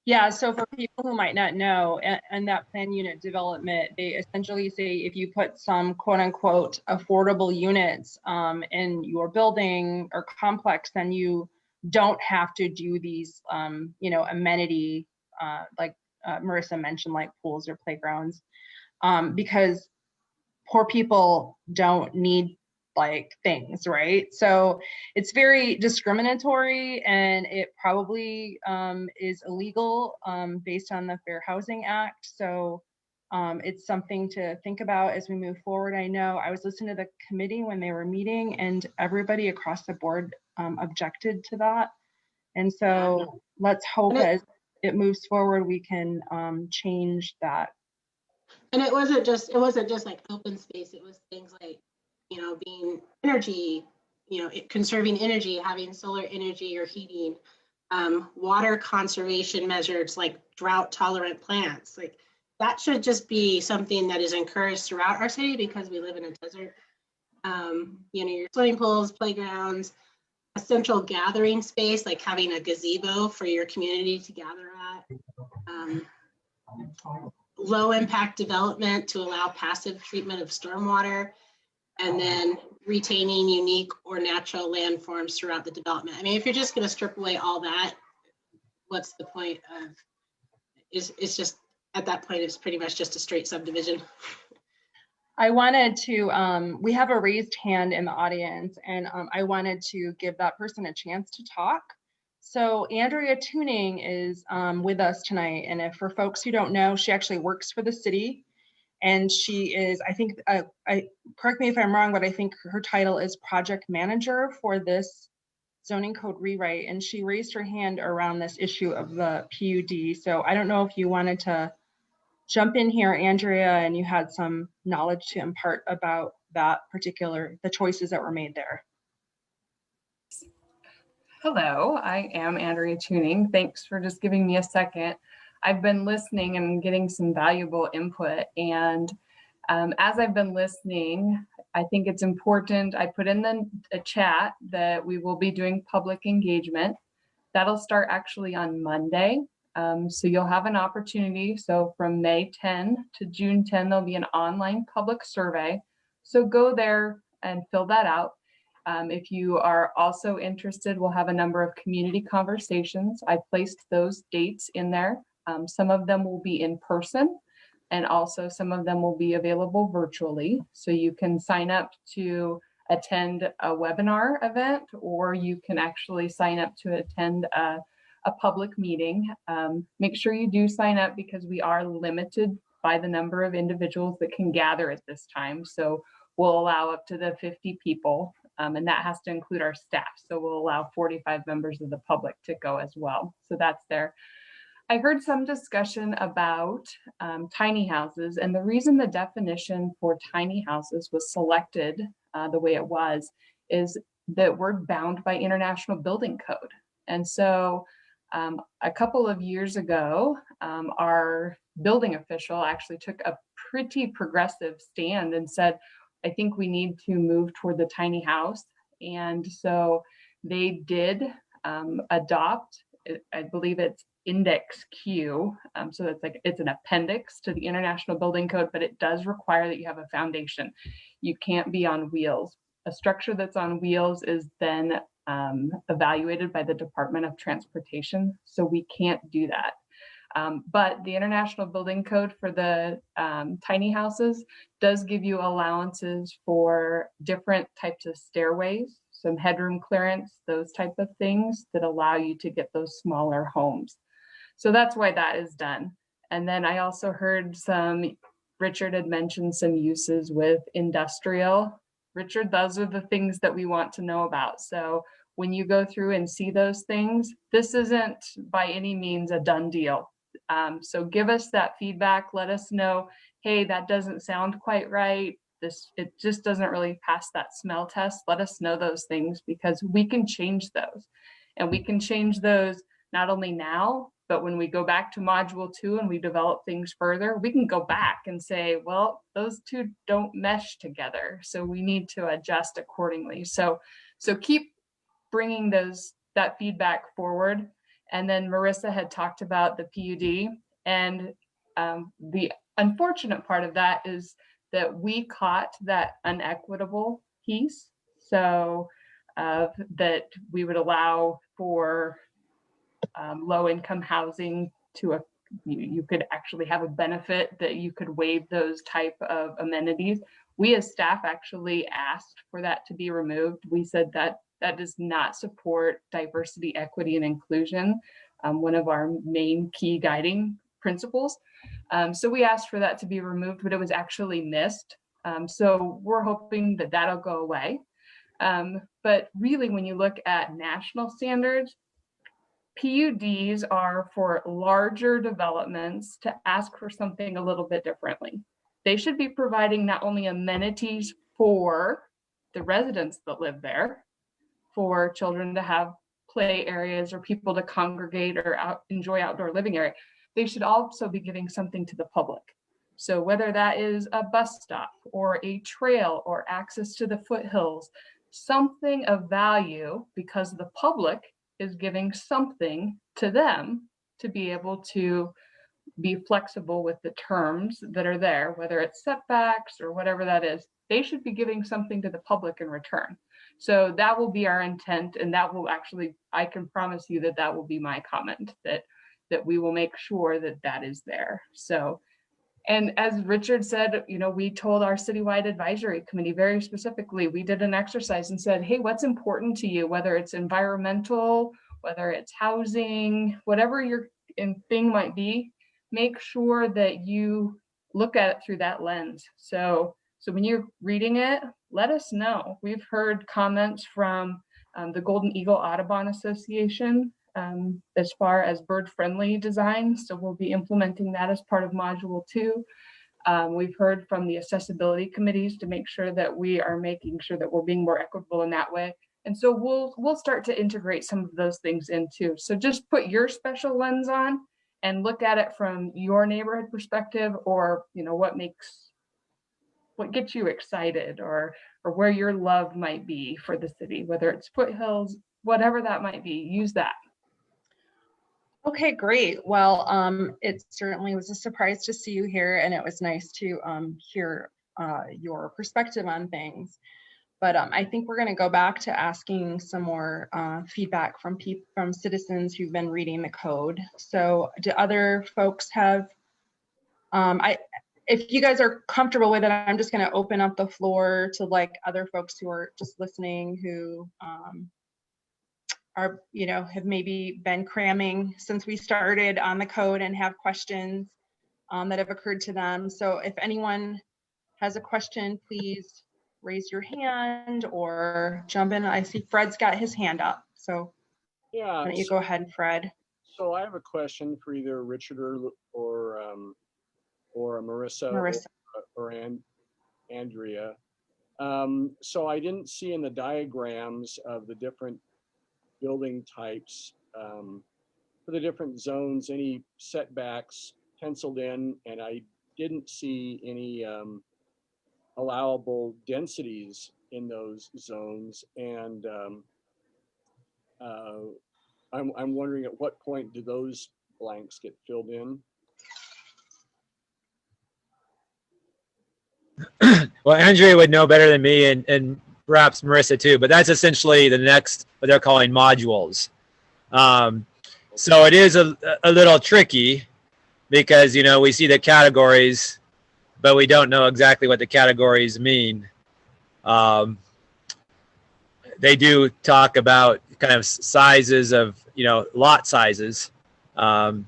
Yeah, so for people who might not know, and that plan unit development, they essentially say if you put some quote unquote affordable units in your building or complex, then you don't have to do these, amenity, like Marissa mentioned, like pools or playgrounds, because poor people don't need things, right? So it's very discriminatory, and it probably is illegal based on the Fair Housing Act. So it's something to think about as we move forward. I know I was listening to the committee when they were meeting, and everybody across the board objected to that. And so let's hope as it moves forward, we can change that. And it wasn't just like open space. It was things like, being energy, conserving energy, having solar energy or heating, water conservation measures like drought tolerant plants. Like that should just be something that is encouraged throughout our city because we live in a desert. Your swimming pools, playgrounds, a central gathering space, like having a gazebo for your community to gather at. Low impact development to allow passive treatment of stormwater, and then retaining unique or natural landforms throughout the development. I mean, if you're just going to strip away all that, what's the point of, it's just, at that point, it's pretty much just a straight subdivision. I wanted to, we have a raised hand in the audience, and I wanted to give that person a chance to talk. So Andrea Tuning is with us tonight, and if for folks who don't know, she actually works for the city, and she is, I think, correct me if I'm wrong, but I think her title is project manager for this zoning code rewrite, and she raised her hand around this issue of the PUD. So I don't know if you wanted to jump in here, Andrea, and you had some knowledge to impart about that particular, the choices that were made there. Hello, I am Andrea Tuning. Thanks for just giving me a second. I've been listening and getting some valuable input, and as I've been listening, I think it's important. I put in the chat that we will be doing public engagement. That'll start actually on Monday. So you'll have an opportunity. So from May 10 to June 10, there'll be an online public survey. So go there and fill that out. If you are also interested, we'll have a number of community conversations. I placed those dates in there. Some of them will be in person, and also some of them will be available virtually. So you can sign up to attend a webinar event, or you can actually sign up to attend a public meeting. Make sure you do sign up, because we are limited by the number of individuals that can gather at this time. So we'll allow up to the 50 people, and that has to include our staff. So we'll allow 45 members of the public to go as well. So that's there. I heard some discussion about tiny houses, and the reason the definition for tiny houses was selected the way it was is that we're bound by International Building Code. And so a couple of years ago, our building official actually took a pretty progressive stand and said, I think we need to move toward the tiny house. And so they did adopt, I believe it's Index Q. So it's an appendix to the International Building Code, but it does require that you have a foundation. You can't be on wheels. A structure that's on wheels is then evaluated by the Department of Transportation. So we can't do that. But the International Building Code for the tiny houses does give you allowances for different types of stairways, some headroom clearance, those type of things that allow you to get those smaller homes. So that's why that is done. And then I also heard Richard had mentioned some uses with industrial. Richard, those are the things that we want to know about. So when you go through and see those things, this isn't by any means a done deal. So give us that feedback. Let us know, hey, that doesn't sound quite right. It just doesn't really pass that smell test. Let us know those things, because we can change those. And we can change those not only now, but when we go back to module 2 and we develop things further, we can go back and say, well, those two don't mesh together. So we need to adjust accordingly. So keep bringing that feedback forward. And then Marissa had talked about the PUD, and the unfortunate part of that is that we caught that unequitable piece. So that we would allow for low-income housing you could actually have a benefit that you could waive those type of amenities. We as staff actually asked for that to be removed. We said that does not support diversity, equity, and inclusion, one of our main key guiding principles. So we asked for that to be removed, but it was actually missed. So we're hoping that that'll go away. But really, when you look at national standards, PUDs are for larger developments to ask for something a little bit differently. They should be providing not only amenities for the residents that live there, for children to have play areas or people to congregate or enjoy outdoor living area. They should also be giving something to the public. So whether that is a bus stop or a trail or access to the foothills, something of value, because the public is giving something to them to be able to be flexible with the terms that are there, whether it's setbacks or whatever that is. They should be giving something to the public in return. So that will be our intent, and that will actually, I can promise you that will be my comment, that we will make sure that is there. So And as Richard said, you know, we told our citywide advisory committee very specifically, we did an exercise and said, hey, what's important to you, whether it's environmental, whether it's housing, whatever your thing might be, make sure that you look at it through that lens. So when you're reading it, let us know. We've heard comments from the Golden Eagle Audubon Association as far as bird-friendly design. So we'll be implementing that as part of Module 2. We've heard from the accessibility committees to make sure that we are making sure that we're being more equitable in that way. And so we'll start to integrate some of those things in too. So just put your special lens on and look at it from your neighborhood perspective, or you know, what gets you excited, or where your love might be for the city, whether it's foothills, whatever that might be, use that. Okay, great. Well, it certainly was a surprise to see you here, and it was nice to hear your perspective on things. But I think we're going to go back to asking some more feedback from citizens who've been reading the code. So do other folks have, if you guys are comfortable with it, I'm just going to open up the floor to like other folks who are just listening, who are, you know, have maybe been cramming since we started on the code and have questions that have occurred to them. So if anyone has a question, please raise your hand or jump in. I see Fred's got his hand up. So yeah, why don't you go ahead, Fred? So I have a question for either Richard or Marissa. Or Andrea. So I didn't see in the diagrams of the different building types for the different zones any setbacks penciled in, and I didn't see any allowable densities in those zones. And I'm wondering at what point do those blanks get filled in? Well, Andrea would know better than me, and perhaps Marissa too, but that's essentially the next, what they're calling modules. So it is a little tricky because, you know, we see the categories, but we don't know exactly what the categories mean. They do talk about kind of sizes of, you know, lot sizes. But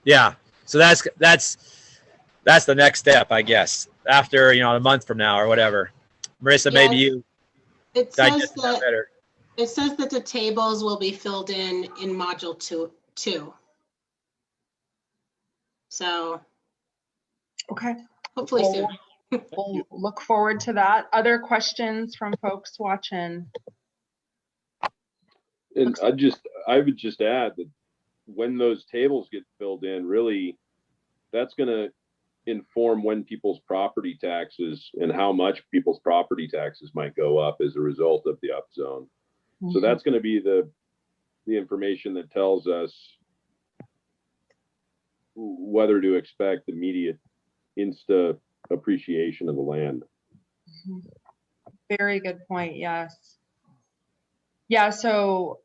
yeah, so that's the next step, I guess, after, you know, a month from now or whatever. Marissa, maybe you digest that better. It says that the tables will be filled in module two. So, okay, hopefully soon. We'll look forward to that. Other questions from folks watching? And I would just add that when those tables get filled in, really, that's going to inform when people's property taxes and how much people's property taxes might go up as a result of the upzone. Mm-hmm. So that's going to be the information that tells us whether to expect immediate insta appreciation of the land. Mm-hmm. Very good point. Yes. Yeah. So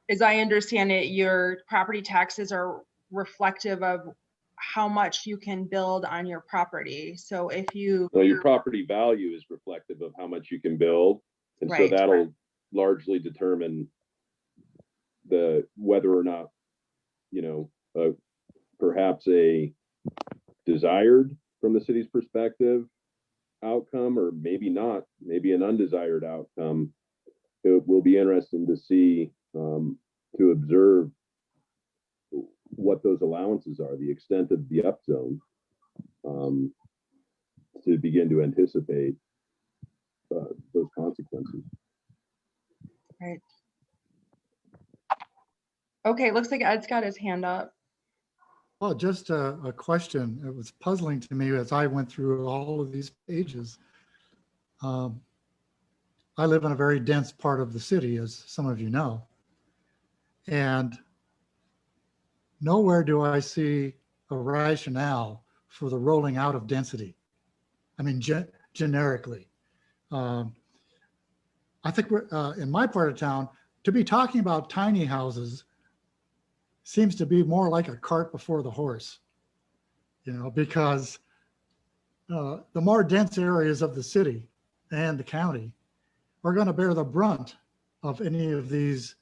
as I understand it, your property taxes are reflective of how much you can build on your property. So if you... Well, your property value is reflective of how much you can build. And right, so that'll largely determine whether or not, you know, perhaps a desired from the city's perspective outcome, or maybe not, maybe an undesired outcome. It will be interesting to see, to observe what those allowances are, the extent of the upzone, to begin to anticipate those consequences. Right. Okay, looks like Ed's got his hand up. Well, just a question. It was puzzling to me as I went through all of these pages. I live in a very dense part of the city, as some of you know, and nowhere do I see a rationale for the rolling out of density. I mean, generically. I think we're, in my part of town, to be talking about tiny houses seems to be more like a cart before the horse. because the more dense areas of the city and the county are going to bear the brunt of any of these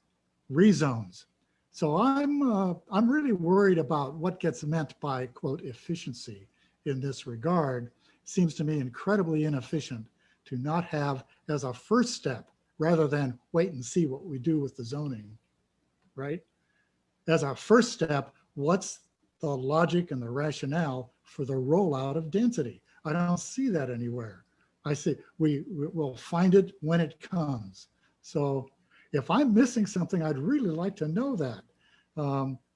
rezones. So I'm really worried about what gets meant by, quote, efficiency in this regard. Seems to me incredibly inefficient to not have as a first step, rather than wait and see what we do with the zoning, right? As our first step, what's the logic and the rationale for the rollout of density? I don't see that anywhere. I see we will find it when it comes. So if I'm missing something, I'd really like to know that.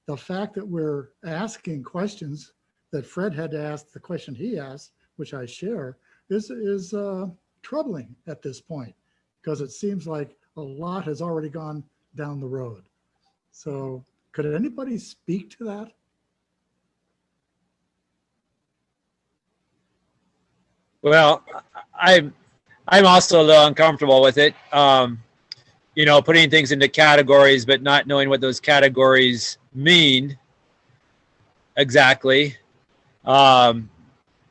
The fact that we're asking questions, that Fred had to ask the question he asked, which I share, is troubling at this point, because it seems like a lot has already gone down the road. So could anybody speak to that? Well, I'm also a little uncomfortable with it. Putting things into categories, but not knowing what those categories mean exactly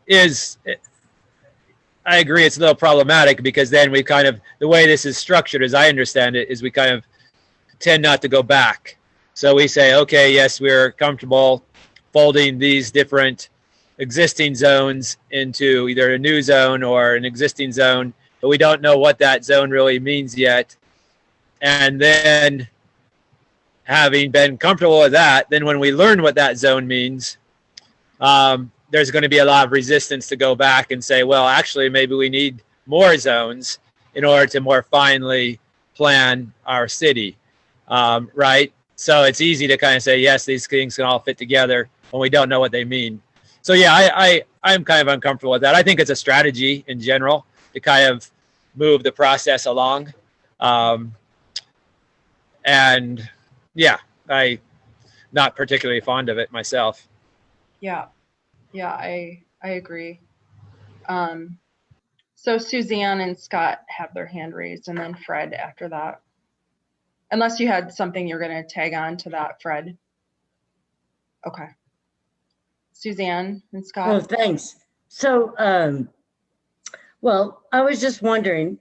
is, I agree, it's a little problematic, because then we kind of, the way this is structured, as I understand it, is we kind of tend not to go back. So we say, okay, yes, we're comfortable folding these different existing zones into either a new zone or an existing zone, but we don't know what that zone really means yet. And then, having been comfortable with that, then when we learn what that zone means, there's going to be a lot of resistance to go back and say, well, actually, maybe we need more zones in order to more finely plan our city, right? So it's easy to kind of say, yes, these things can all fit together when we don't know what they mean. So yeah, I'm kind of uncomfortable with that. I think it's a strategy in general to kind of move the process along. And yeah, I'm not particularly fond of it myself. Yeah, I agree. So Suzanne and Scott have their hand raised, and then Fred after that. Unless you had something you're going to tag on to that, Fred. Okay. Suzanne and Scott. Oh, thanks. So, well, I was just wondering,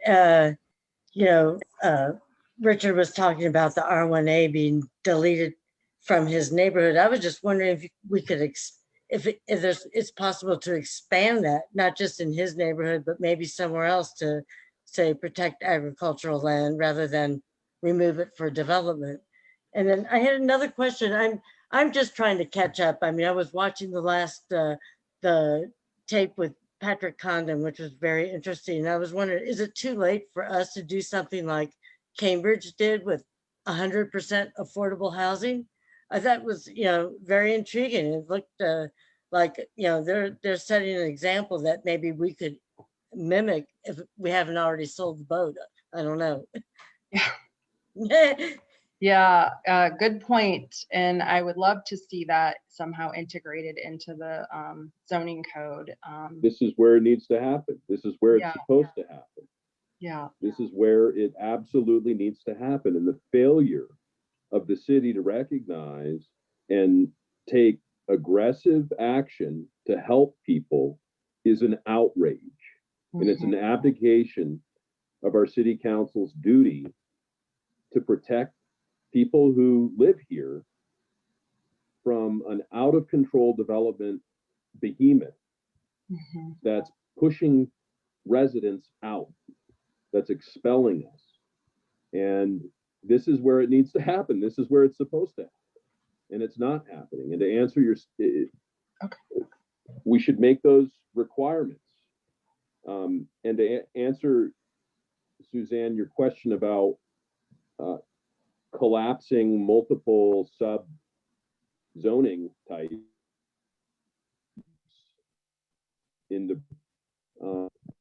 Richard was talking about the R1A being deleted from his neighborhood. I was just wondering if we could, if it's possible to expand that, not just in his neighborhood, but maybe somewhere else, to say protect agricultural land rather than remove it for development. And then I had another question. I'm just trying to catch up. I mean, I was watching the last the tape with Patrick Condon, which was very interesting. And I was wondering, is it too late for us to do something like Cambridge did with 100% affordable housing? I thought was, very intriguing. It looked like, they're setting an example that maybe we could mimic if we haven't already sold the boat. I don't know. Yeah, good point. And I would love to see that somehow integrated into the zoning code. This is where it needs to happen. This is where it's supposed to happen. Yeah. This is where it absolutely needs to happen. And the failure of the city to recognize and take aggressive action to help people is an outrage. And it's an abdication of our city council's duty to protect people who live here from an out of control development behemoth that's pushing residents out, that's expelling us. And this is where it needs to happen. This is where it's supposed to happen. And it's not happening. And to answer your, we should make those requirements. And to answer, Suzanne, your question about collapsing multiple sub zoning types into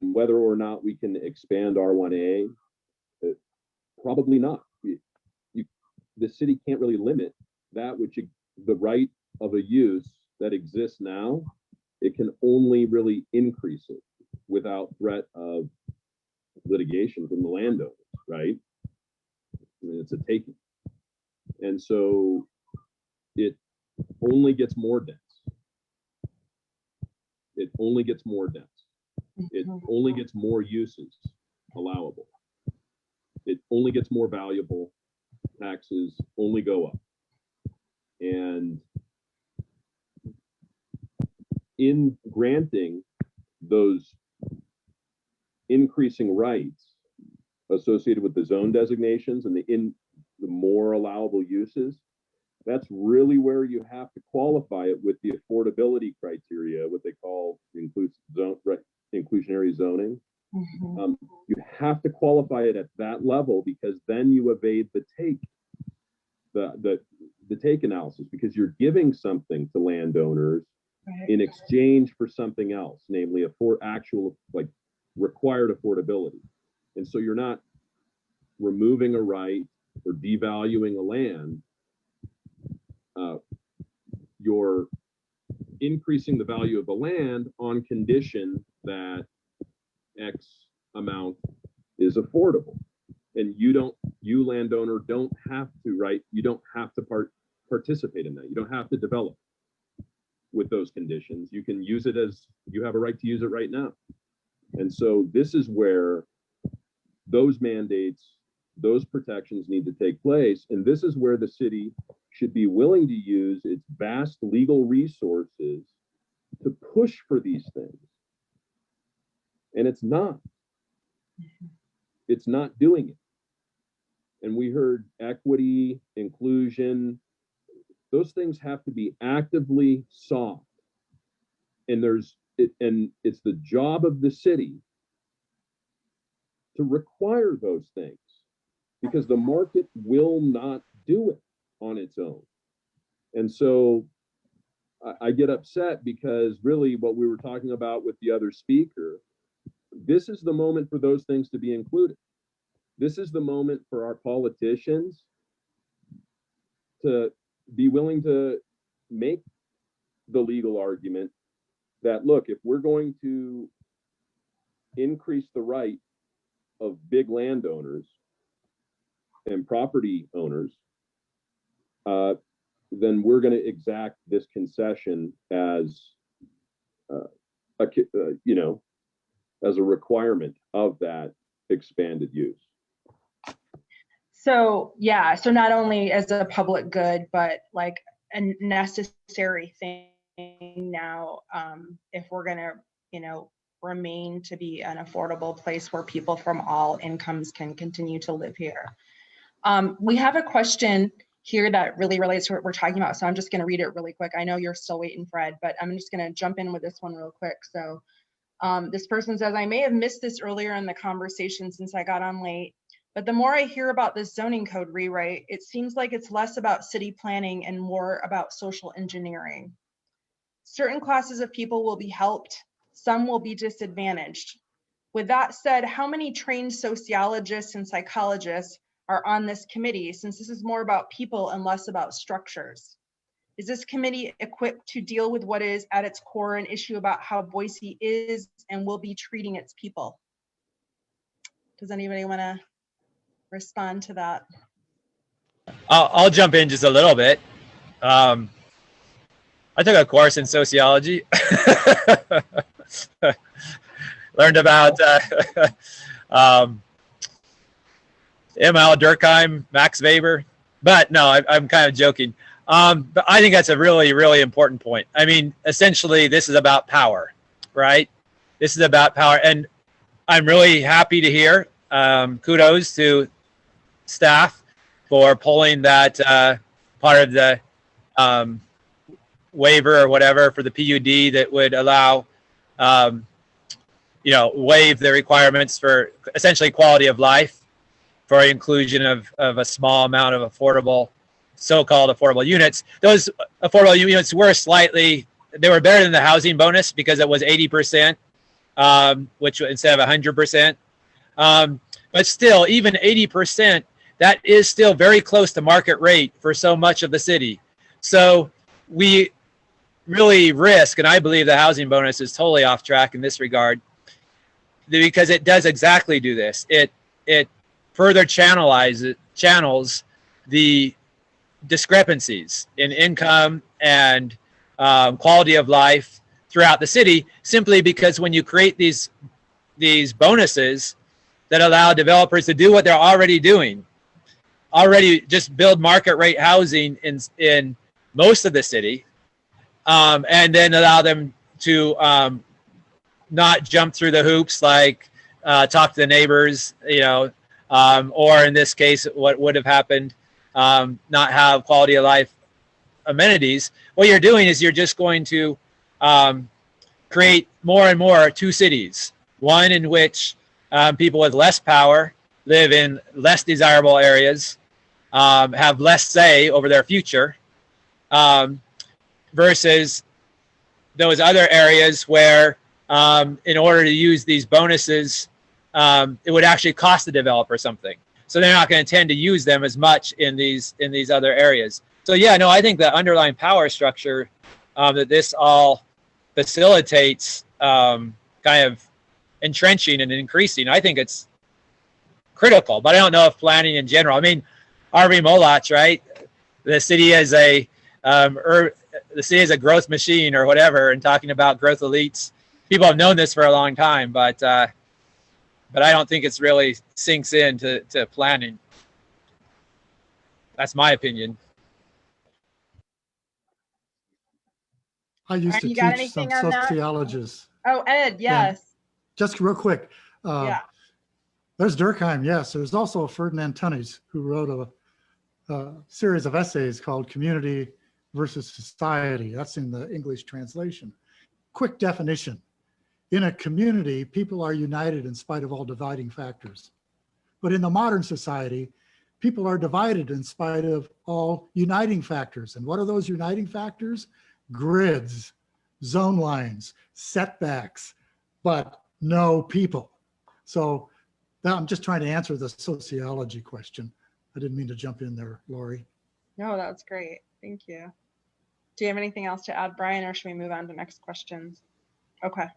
whether or not we can expand R1A, probably not. The city can't really limit that which the right of a use that exists now. It can only really increase it without threat of litigation from the landowners, right? I mean, it's a taking. And so it only gets more dense. it only gets more dense. It only gets more uses allowable. It only gets more valuable. Taxes only go up. And in granting those increasing rights associated with the zone designations and the more allowable uses, that's really where you have to qualify it with the affordability criteria, what they call inclusionary zoning. You have to qualify it at that level, because then you evade the take, the take analysis, because you're giving something to landowners in exchange for something else, namely actual required affordability. And so you're not removing a right or devaluing a land. You're increasing the value of the land on condition that X amount is affordable. And you landowner don't have to, you don't have to participate in that. You don't have to develop with those conditions. You can use it as, you have a right to use it right now. And so this is where those mandates, those protections need to take place. And this is where the city should be willing to use its vast legal resources to push for these things. And it's not doing it. And we heard equity, inclusion, those things have to be actively sought. And it's the job of the city to require those things, because the market will not do it on its own. And so I get upset, because really what we were talking about with the other speaker, this is the moment for those things to be included. This is the moment for our politicians to be willing to make the legal argument that, look, if we're going to increase the right of big landowners and property owners, then we're going to exact this concession as as a requirement of that expanded use. So yeah, so not only as a public good, but like a necessary thing now, if we're gonna, remain to be an affordable place where people from all incomes can continue to live here. We have a question here that really relates to what we're talking about, so I'm just gonna read it really quick. I know you're still waiting, Fred, but I'm just gonna jump in with this one real quick. So this person says, I may have missed this earlier in the conversation since I got on late, but the more I hear about this zoning code rewrite, it seems like it's less about city planning and more about social engineering. Certain classes of people will be helped, some will be disadvantaged. With that said, how many trained sociologists and psychologists are on this committee, since this is more about people and less about structures? Is this committee equipped to deal with what is at its core an issue about how Boise is and will be treating its people? Does anybody want to respond to that? I'll jump in just a little bit. I took a course in sociology. Learned about M.L. Durkheim, Max Weber. But no, I'm kind of joking. But I think that's a really, really important point. I mean, essentially, this is about power, right? This is about power. And I'm really happy to hear kudos to staff for pulling that part of the waiver or whatever for the PUD that would allow, waive the requirements for essentially quality of life for inclusion of a small amount of affordable, so-called affordable units. Those affordable units were they were better than the housing bonus because it was 80%, which instead of 100%. But still, even 80%, that is still very close to market rate for so much of the city. So we really risk, and I believe the housing bonus is totally off track in this regard, because it does exactly do this. It further channels the discrepancies in income and quality of life throughout the city, simply because when you create these bonuses that allow developers to do what they're already doing, already just build market rate housing in most of the city, and then allow them to not jump through the hoops, like talk to the neighbors, or in this case, what would have happened, not have quality of life amenities. What you're doing is you're just going to create more and more two cities, one in which people with less power live in less desirable areas, have less say over their future, versus those other areas where in order to use these bonuses, it would actually cost the developer something. So they're not going to tend to use them as much in these other areas. So yeah, no, I think the underlying power structure that this all facilitates, kind of entrenching and increasing, I think it's critical. But I don't know if planning in general. I mean, Harvey Molotch, right? The city is a growth machine or whatever, and talking about growth elites. People have known this for a long time, but I don't think it's really sinks into planning. That's my opinion. I used Aaron, to you got teach some anything on that? sociologists. Oh, Ed, yes. Just real quick. Yeah. There's Durkheim, yes. There's also Ferdinand Tönnies, who wrote a series of essays called Community versus Society. That's in the English translation. Quick definition. In a community, people are united in spite of all dividing factors. But in the modern society, people are divided in spite of all uniting factors. And what are those uniting factors? Grids, zone lines, setbacks, but no people. So I'm just trying to answer the sociology question. I didn't mean to jump in there, Lori. No, that's great. Thank you. Do you have anything else to add, Brian, or should we move on to next questions? Okay.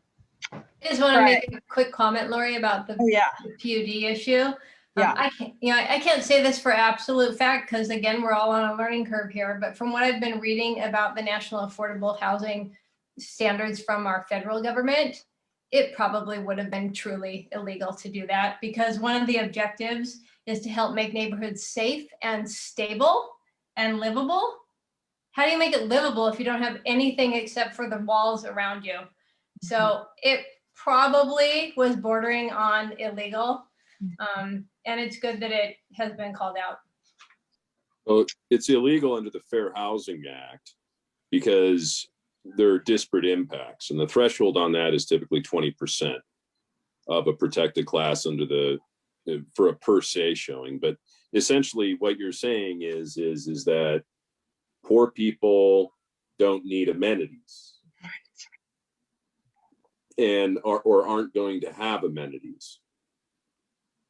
I just want to make a quick comment, Lori, about the PUD issue. Yeah. I can't say this for absolute fact because, again, we're all on a learning curve here. But from what I've been reading about the National Affordable Housing Standards from our federal government, it probably would have been truly illegal to do that, because one of the objectives is to help make neighborhoods safe and stable and livable. How do you make it livable if you don't have anything except for the walls around you? So it probably was bordering on illegal. And it's good that it has been called out. Well, it's illegal under the Fair Housing Act because there are disparate impacts. And the threshold on that is typically 20% of a protected class for a per se showing. But essentially what you're saying is that poor people don't need amenities and or aren't going to have amenities.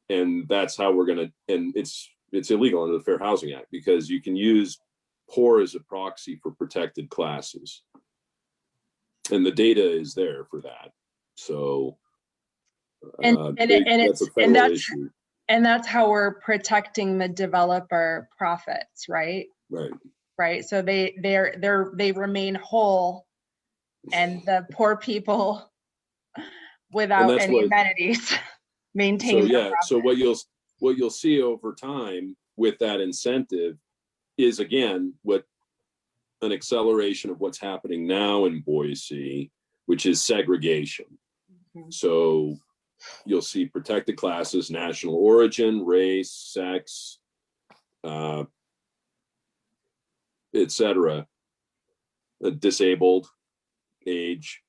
And that's how we're going to, and it's illegal under the Fair Housing Act because you can use poor as a proxy for protected classes. And the data is there for that. So that's a federal issue. And that's how we're protecting the developer profits, right? Right. So they remain whole, and the poor people without any amenities maintain. So what you'll see over time with that incentive is, again, an acceleration of what's happening now in Boise, which is segregation. Mm-hmm. So you'll see protected classes, national origin, race, sex, etc., disabled, age.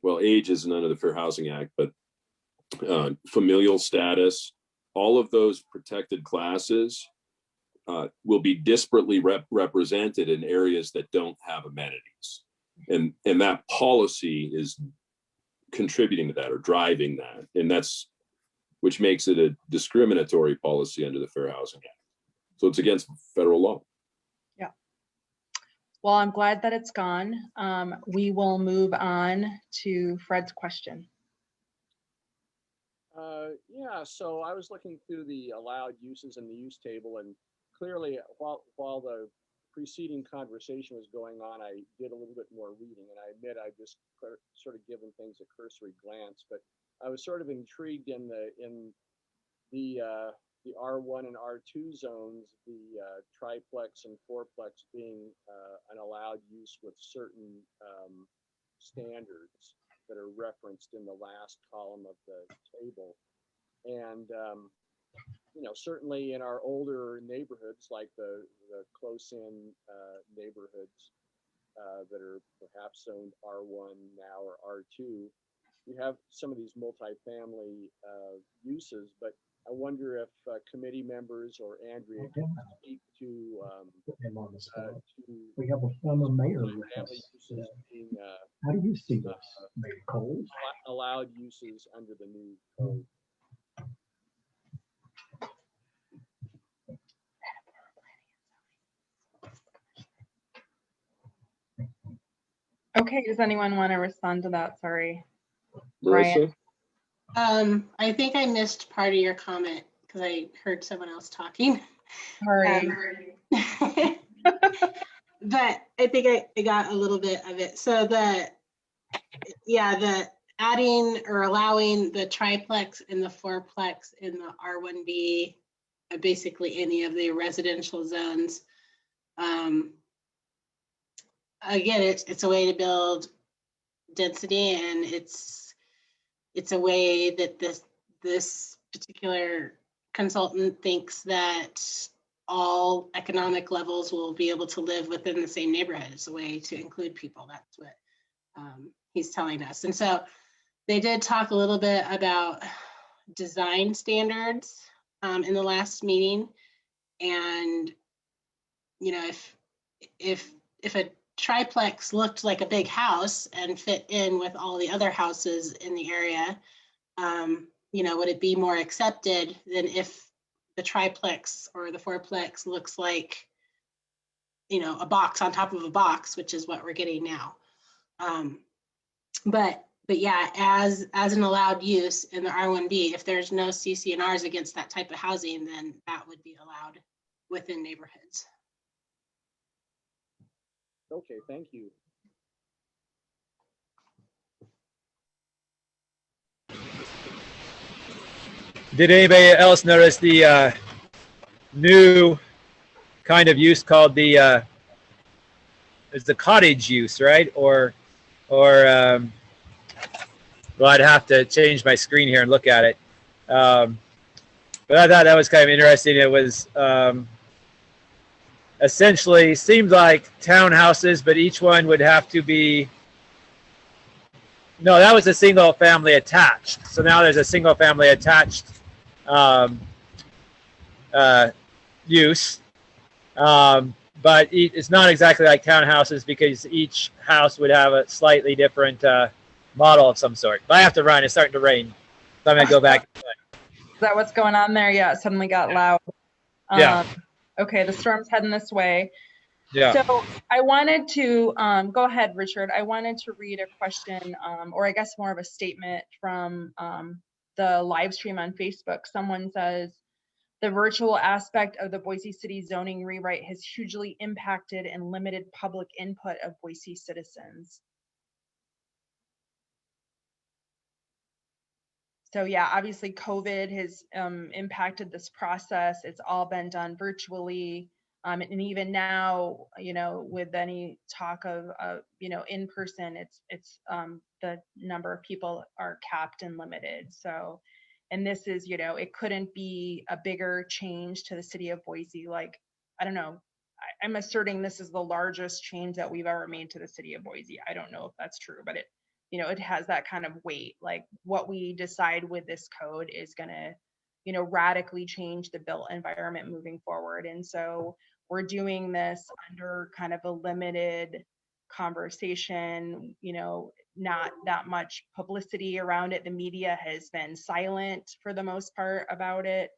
Well, age isn't under the Fair Housing Act, but familial status, all of those protected classes will be disparately represented in areas that don't have amenities. And that policy is contributing to that or driving that. And that's which makes it a discriminatory policy under the Fair Housing Act. So it's against federal law. Yeah. Well, I'm glad that it's gone. We will move on to Fred's question. So I was looking through the allowed uses in the use table, and clearly while the preceding conversation was going on, I did a little bit more reading, and I admit I've just sort of given things a cursory glance, but I was sort of intrigued in the R1 and R2 zones, the triplex and fourplex being an allowed use with certain standards that are referenced in the last column of the table. And you know, certainly in our older neighborhoods, like the close-in neighborhoods that are perhaps zoned R1 now or R2, we have some of these multifamily uses, but I wonder if committee members or Andrea can speak to we have a former mayor with family us. uses being How do you see this, Mayor Coles? allowed uses under the new code. Okay, does anyone want to respond to that? Sorry. Marissa? I think I missed part of your comment because I heard someone else talking. Sorry. But I think I got a little bit of it. So the adding or allowing the triplex and the fourplex in the R1B, basically any of the residential zones. Again, it's a way to build density, and it's a way that this particular consultant thinks that all economic levels will be able to live within the same neighborhood. It's a way to include people. That's what he's telling us. And so they did talk a little bit about design standards in the last meeting. And, you know, if a triplex looked like a big house and fit in with all the other houses in the area, you know, would it be more accepted than if the triplex or the fourplex looks like, you know, a box on top of a box, which is what we're getting now. But yeah, as an allowed use in the R1B, if there's no CC&Rs against that type of housing, then that would be allowed within neighborhoods. Okay, thank you. Did anybody else notice the new kind of use called the is the cottage use, right? Or well, I'd have to change my screen here and look at it. But I thought that was kind of interesting. It was essentially seemed like townhouses, but each one would have to be. No, that was a single family attached. So now there's a single family attached use. But it's not exactly like townhouses because each house would have a slightly different model of some sort. But I have to run. It's starting to rain. So I'm going to go back. Is that what's going on there? Yeah, it suddenly got loud. Yeah. Okay, the storm's heading this way. Yeah. So I wanted to, go ahead, Richard. I wanted to read a question, or I guess more of a statement from the live stream on Facebook. Someone says, the virtual aspect of the Boise City zoning rewrite has hugely impacted and limited public input of Boise citizens. So yeah, obviously COVID has impacted this process. It's all been done virtually. And even now, you know, with any talk of, you know, in person, it's the number of people are capped and limited. So, and this is, you know, it couldn't be a bigger change to the city of Boise. Like, I don't know, I'm asserting this is the largest change that we've ever made to the city of Boise. I don't know if that's true, but it, you know, it has that kind of weight. Like what we decide with this code is going to, you know, radically change the built environment moving forward. And so we're doing this under kind of a limited conversation, you know, not that much publicity around it. The media has been silent for the most part about it.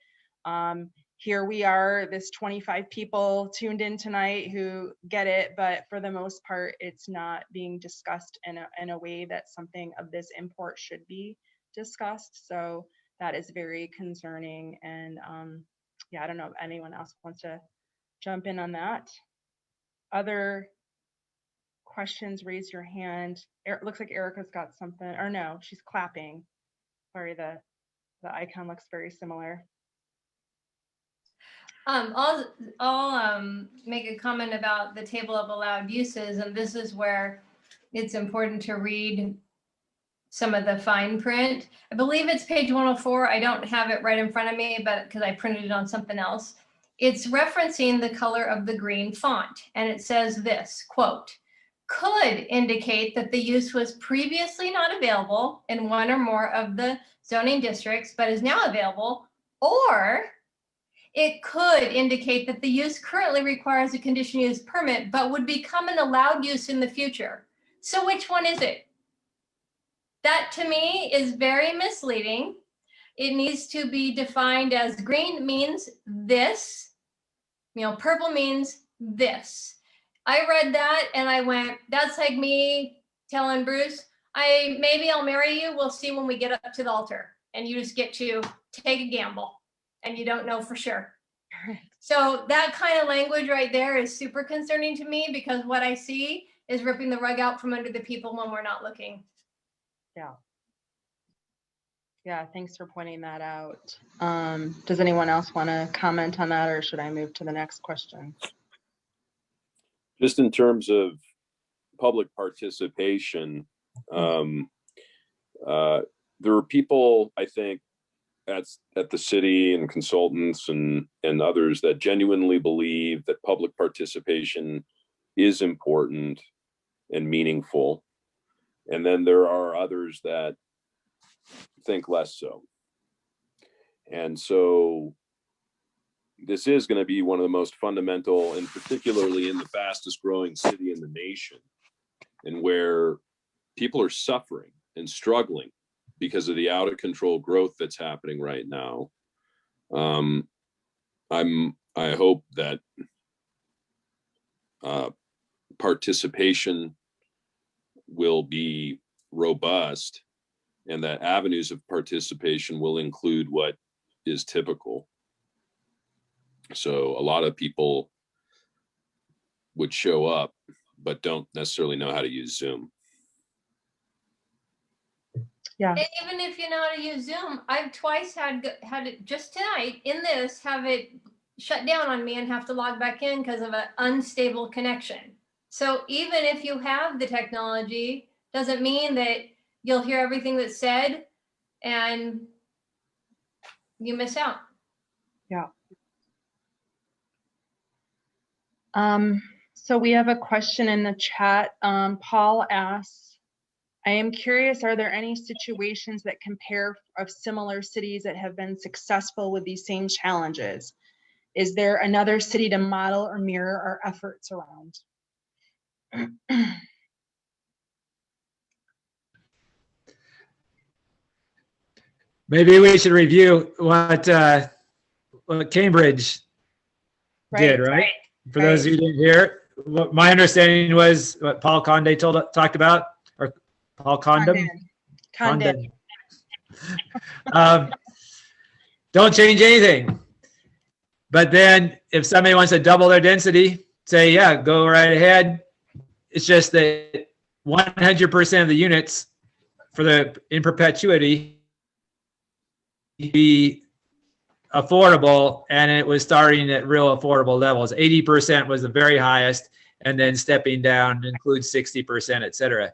Here we are, this 25 people tuned in tonight who get it, but for the most part, it's not being discussed in a way that something of this import should be discussed. So that is very concerning. And yeah, I don't know if anyone else wants to jump in on that. other questions, raise your hand. It looks like Erica's got something, or no, she's clapping. Sorry, the icon looks very similar. I'll make a comment about the table of allowed uses, and this is where it's important to read some of the fine print. I believe it's page 104. I don't have it right in front of me, but because I printed it on something else. It's referencing the color of the green font, and it says this, quote, could indicate that the use was previously not available in one or more of the zoning districts, but is now available, or it could indicate that the use currently requires a conditional use permit, but would become an allowed use in the future. So which one is it? That to me is very misleading. It needs to be defined as green means this, purple means this. I read that and I went, that's like me telling Bruce, maybe I'll marry you. We'll see when we get up to the altar. And you just get to take a gamble and you don't know for sure. So that kind of language right there is super concerning to me, because what I see is ripping the rug out from under the people when we're not looking. Yeah. Yeah, thanks for pointing that out. Does anyone else want to comment on that, or should I move to the next question? Just in terms of public participation, there are people, I think, at the city and consultants and others that genuinely believe that public participation is important and meaningful. And then there are others that think less so. And so this is going to be one of the most fundamental, and particularly in the fastest growing city in the nation, and where people are suffering and struggling because of the out of control growth that's happening right now. I hope that participation will be robust, and that avenues of participation will include what is typical. So a lot of people would show up, but don't necessarily know how to use Zoom. Yeah. And even if you know how to use Zoom, I've twice had it just tonight in this, have it shut down on me and have to log back in because of an unstable connection. So even if you have the technology, doesn't mean that you'll hear everything that's said and you miss out. Yeah. So we have a question in the chat. Paul asks, I am curious, are there any situations that compare of similar cities that have been successful with these same challenges? Is there another city to model or mirror our efforts around? Maybe we should review what Cambridge did, right? For those of you who didn't hear, what my understanding was what Paul Condé talked about, or Paul Condon. Condon. Don't change anything. But then if somebody wants to double their density, say, yeah, go right ahead. It's just that 100% of the units in perpetuity be affordable, and it was starting at real affordable levels. 80% was the very highest, and then stepping down includes 60%, et cetera.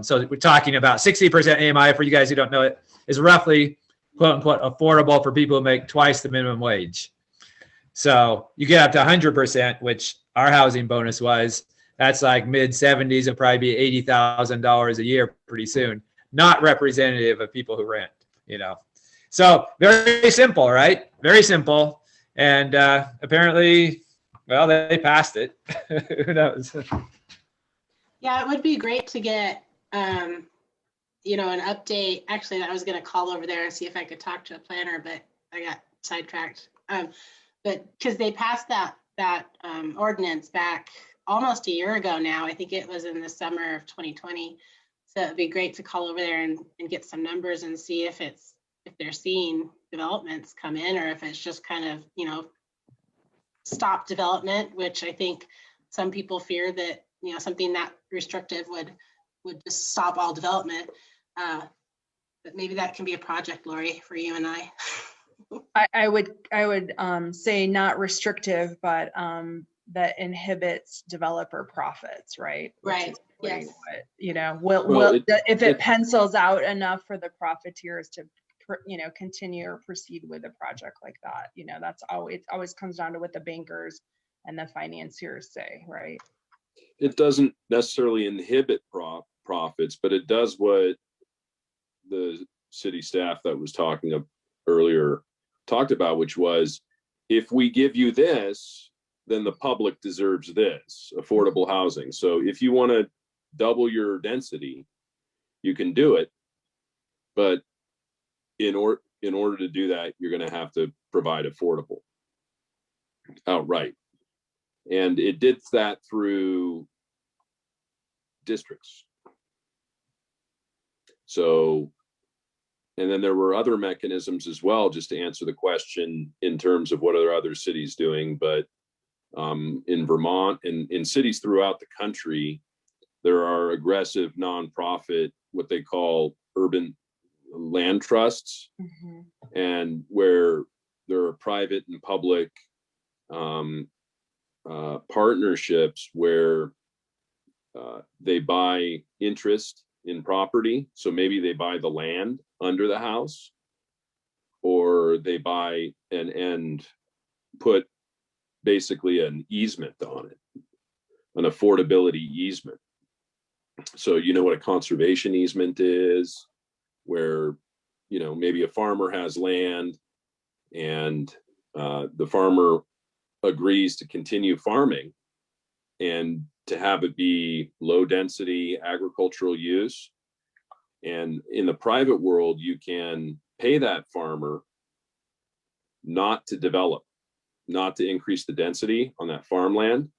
So we're talking about 60% AMI, for you guys who don't know it, is roughly quote unquote affordable for people who make twice the minimum wage. So you get up to 100%, which our housing bonus was. That's like mid 70s, it'll probably be $80,000 a year pretty soon. Not representative of people who rent, So very simple, right? Very simple. And apparently, well, they passed it. Who knows? Yeah, it would be great to get, an update. Actually, I was going to call over there and see if I could talk to a planner, but I got sidetracked. But because they passed that ordinance back almost a year ago now. I think it was in the summer of 2020. So it'd be great to call over there and get some numbers and see if they're seeing developments come in, or if it's just kind of, stop development, which I think some people fear that, you know, something that restrictive would just stop all development. But maybe that can be a project, Lori, for you and I. I would say not restrictive, but that inhibits developer profits, right? Which Right. is really Yes. what, you know, if it pencils out enough for the profiteers to, you know, continue or proceed with a project like that, you know, that's always comes down to what the bankers and the financiers say, right? It doesn't necessarily inhibit profits, but it does what the city staff that was talking earlier talked about, which was, if we give you this, then the public deserves this, affordable housing. So if you want to double your density, you can do it, but in order to do that, you're going to have to provide affordable outright. And it did that through districts. So, and then there were other mechanisms as well, just to answer the question in terms of what are other cities doing. But in Vermont and in cities throughout the country, there are aggressive nonprofit, what they call urban land trusts, and where there are private and public partnerships where they buy interest in property. So maybe they buy the land under the house, or they buy and put basically an easement on it, an affordability easement. So you know what a conservation easement is, where, you know, maybe a farmer has land and the farmer agrees to continue farming and to have it be low density agricultural use. And in the private world, you can pay that farmer not to develop, not to increase the density on that farmland.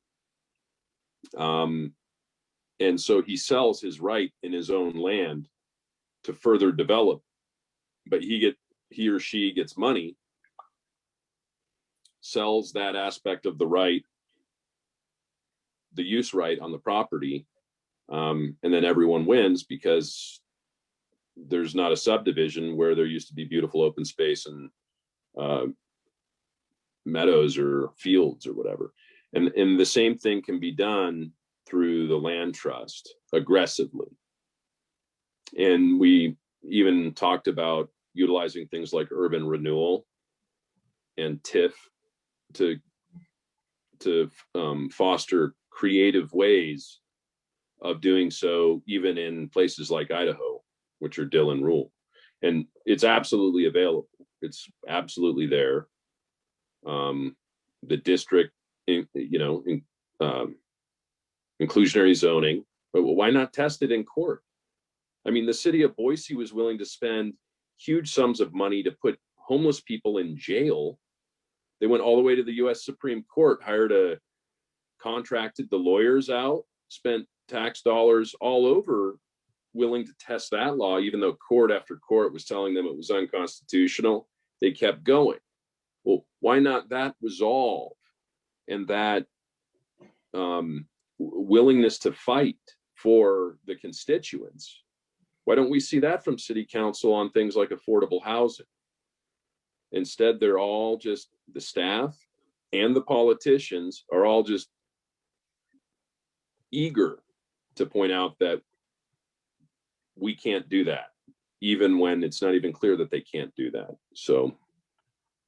And so he sells his right in his own land to further develop, but he or she gets money, sells that aspect of the right, the use right on the property, and then everyone wins, because there's not a subdivision where there used to be beautiful open space and meadows or fields or whatever. And the same thing can be done through the land trust aggressively. And we even talked about utilizing things like urban renewal and TIF to foster creative ways of doing so, even in places like Idaho, which are Dillon rule. And it's absolutely available. It's absolutely there. The district, inclusionary zoning, but why not test it in court? I mean, the city of Boise was willing to spend huge sums of money to put homeless people in jail. They went all the way to the US Supreme Court, contracted the lawyers out, spent tax dollars all over, willing to test that law, even though court after court was telling them it was unconstitutional. They kept going. Well, why not that resolve and that willingness to fight for the constituents? Why don't we see that from city council on things like affordable housing? Instead, they're all just, the staff and the politicians are all just eager to point out that we can't do that, even when it's not even clear that they can't do that. So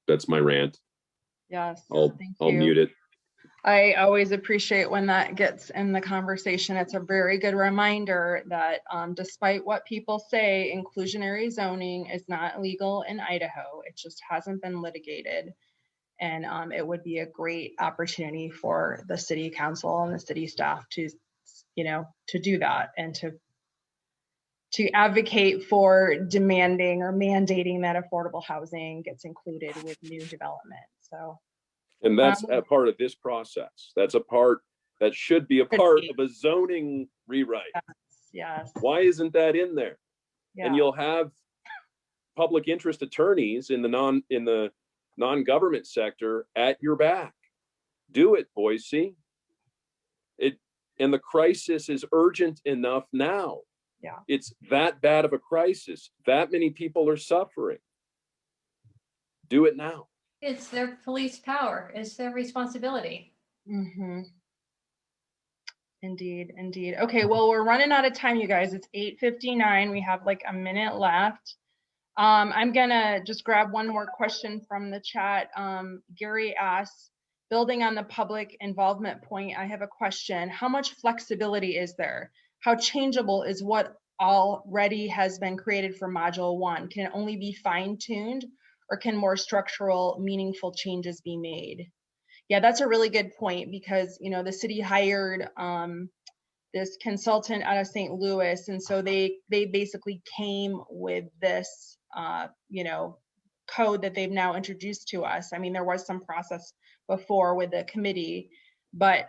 that's my rant. Yes. I'll mute it. I always appreciate when that gets in the conversation. It's a very good reminder that despite what people say, inclusionary zoning is not legal in Idaho. It just hasn't been litigated. And it would be a great opportunity for the city council and the city staff to, to do that and to advocate for demanding or mandating that affordable housing gets included with new development. So. And that's a part of this process. That's a part that should be a part of a zoning rewrite. Yes. Why isn't that in there? Yeah. And you'll have public interest attorneys in the non-government sector at your back. Do it, Boise. And the crisis is urgent enough now. Yeah. It's that bad of a crisis. That many people are suffering. Do it now. It's their police power. It's their responsibility. Mm-hmm. Indeed, indeed. Okay, well, we're running out of time, you guys. It's 8:59. We have like a minute left. I'm gonna just grab one more question from the chat. Gary asks, building on the public involvement point, I have a question. How much flexibility is there? How changeable is what already has been created for Module 1? Can it only be fine-tuned, or can more structural, meaningful changes be made? Yeah, that's a really good point, because the city hired this consultant out of St. Louis, and so they basically came with this code that they've now introduced to us. I mean, there was some process before with the committee, but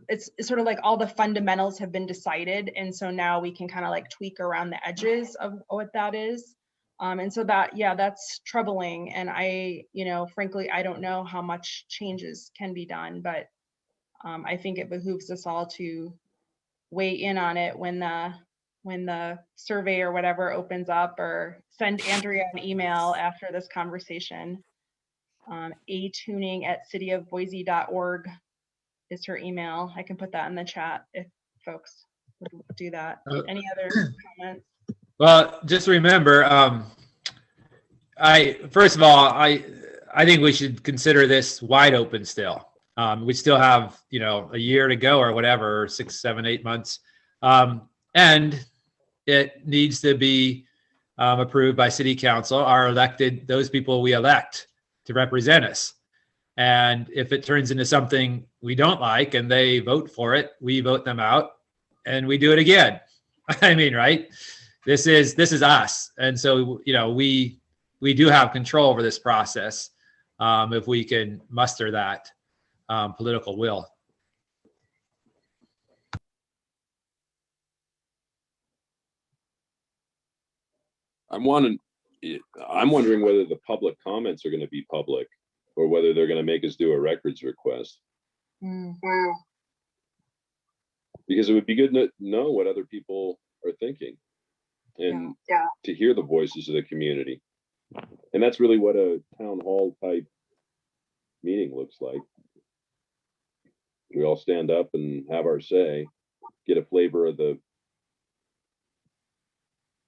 it's sort of like all the fundamentals have been decided, and so now we can kind of like tweak around the edges of what that is. And so that's troubling. And I, frankly, I don't know how much changes can be done, but I think it behooves us all to weigh in on it when the survey or whatever opens up, or send Andrea an email after this conversation. atuning@cityofboise.org is her email. I can put that in the chat if folks would do that. Any other comments? Well, just remember, first of all, I think we should consider this wide open still. We still have, a year to go or whatever, 6, 7, 8 months. And it needs to be approved by city council, those people we elect to represent us. And if it turns into something we don't like and they vote for it, we vote them out and we do it again. I mean, right? This is us. And so, we do have control over this process if we can muster that political will. I'm wondering whether the public comments are going to be public, or whether they're going to make us do a records request. Because it would be good to know what other people are thinking, and to hear the voices of the community. And that's really what a town hall type meeting looks like. We all stand up and have our say, get a flavor of the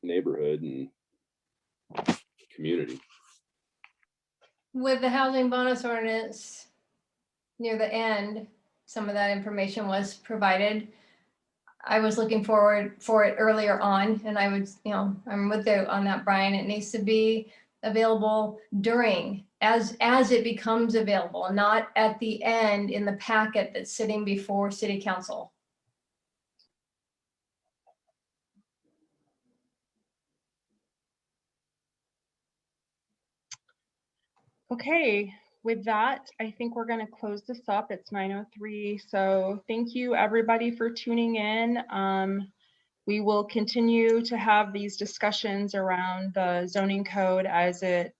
neighborhood and community. With the housing bonus ordinance near the end, some of that information was provided. I was looking forward for it earlier on, and I would, I'm with you on that, Brian. It needs to be available during, as it becomes available, not at the end in the packet that's sitting before city council. Okay, with that, I think we're going to close this up. It's 9:03. So thank you everybody for tuning in. We will continue to have these discussions around the zoning code as it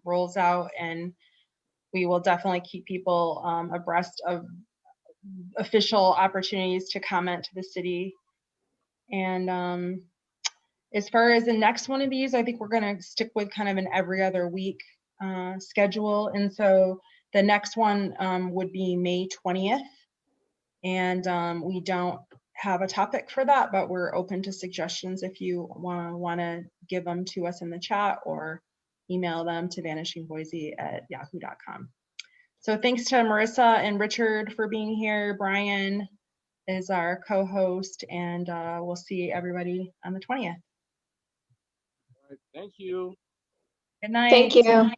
rolls out, and we will definitely keep people abreast of official opportunities to comment to the city. And as far as the next one of these, I think we're going to stick with kind of an every other week schedule. And so the next one would be May 20th. And we don't have a topic for that, but we're open to suggestions if you want to give them to us in the chat, or email them to vanishingboise@yahoo.com. So thanks to Marissa and Richard for being here. Brian is our co-host, and we'll see everybody on the 20th. All right, thank you. Good night. Thank you.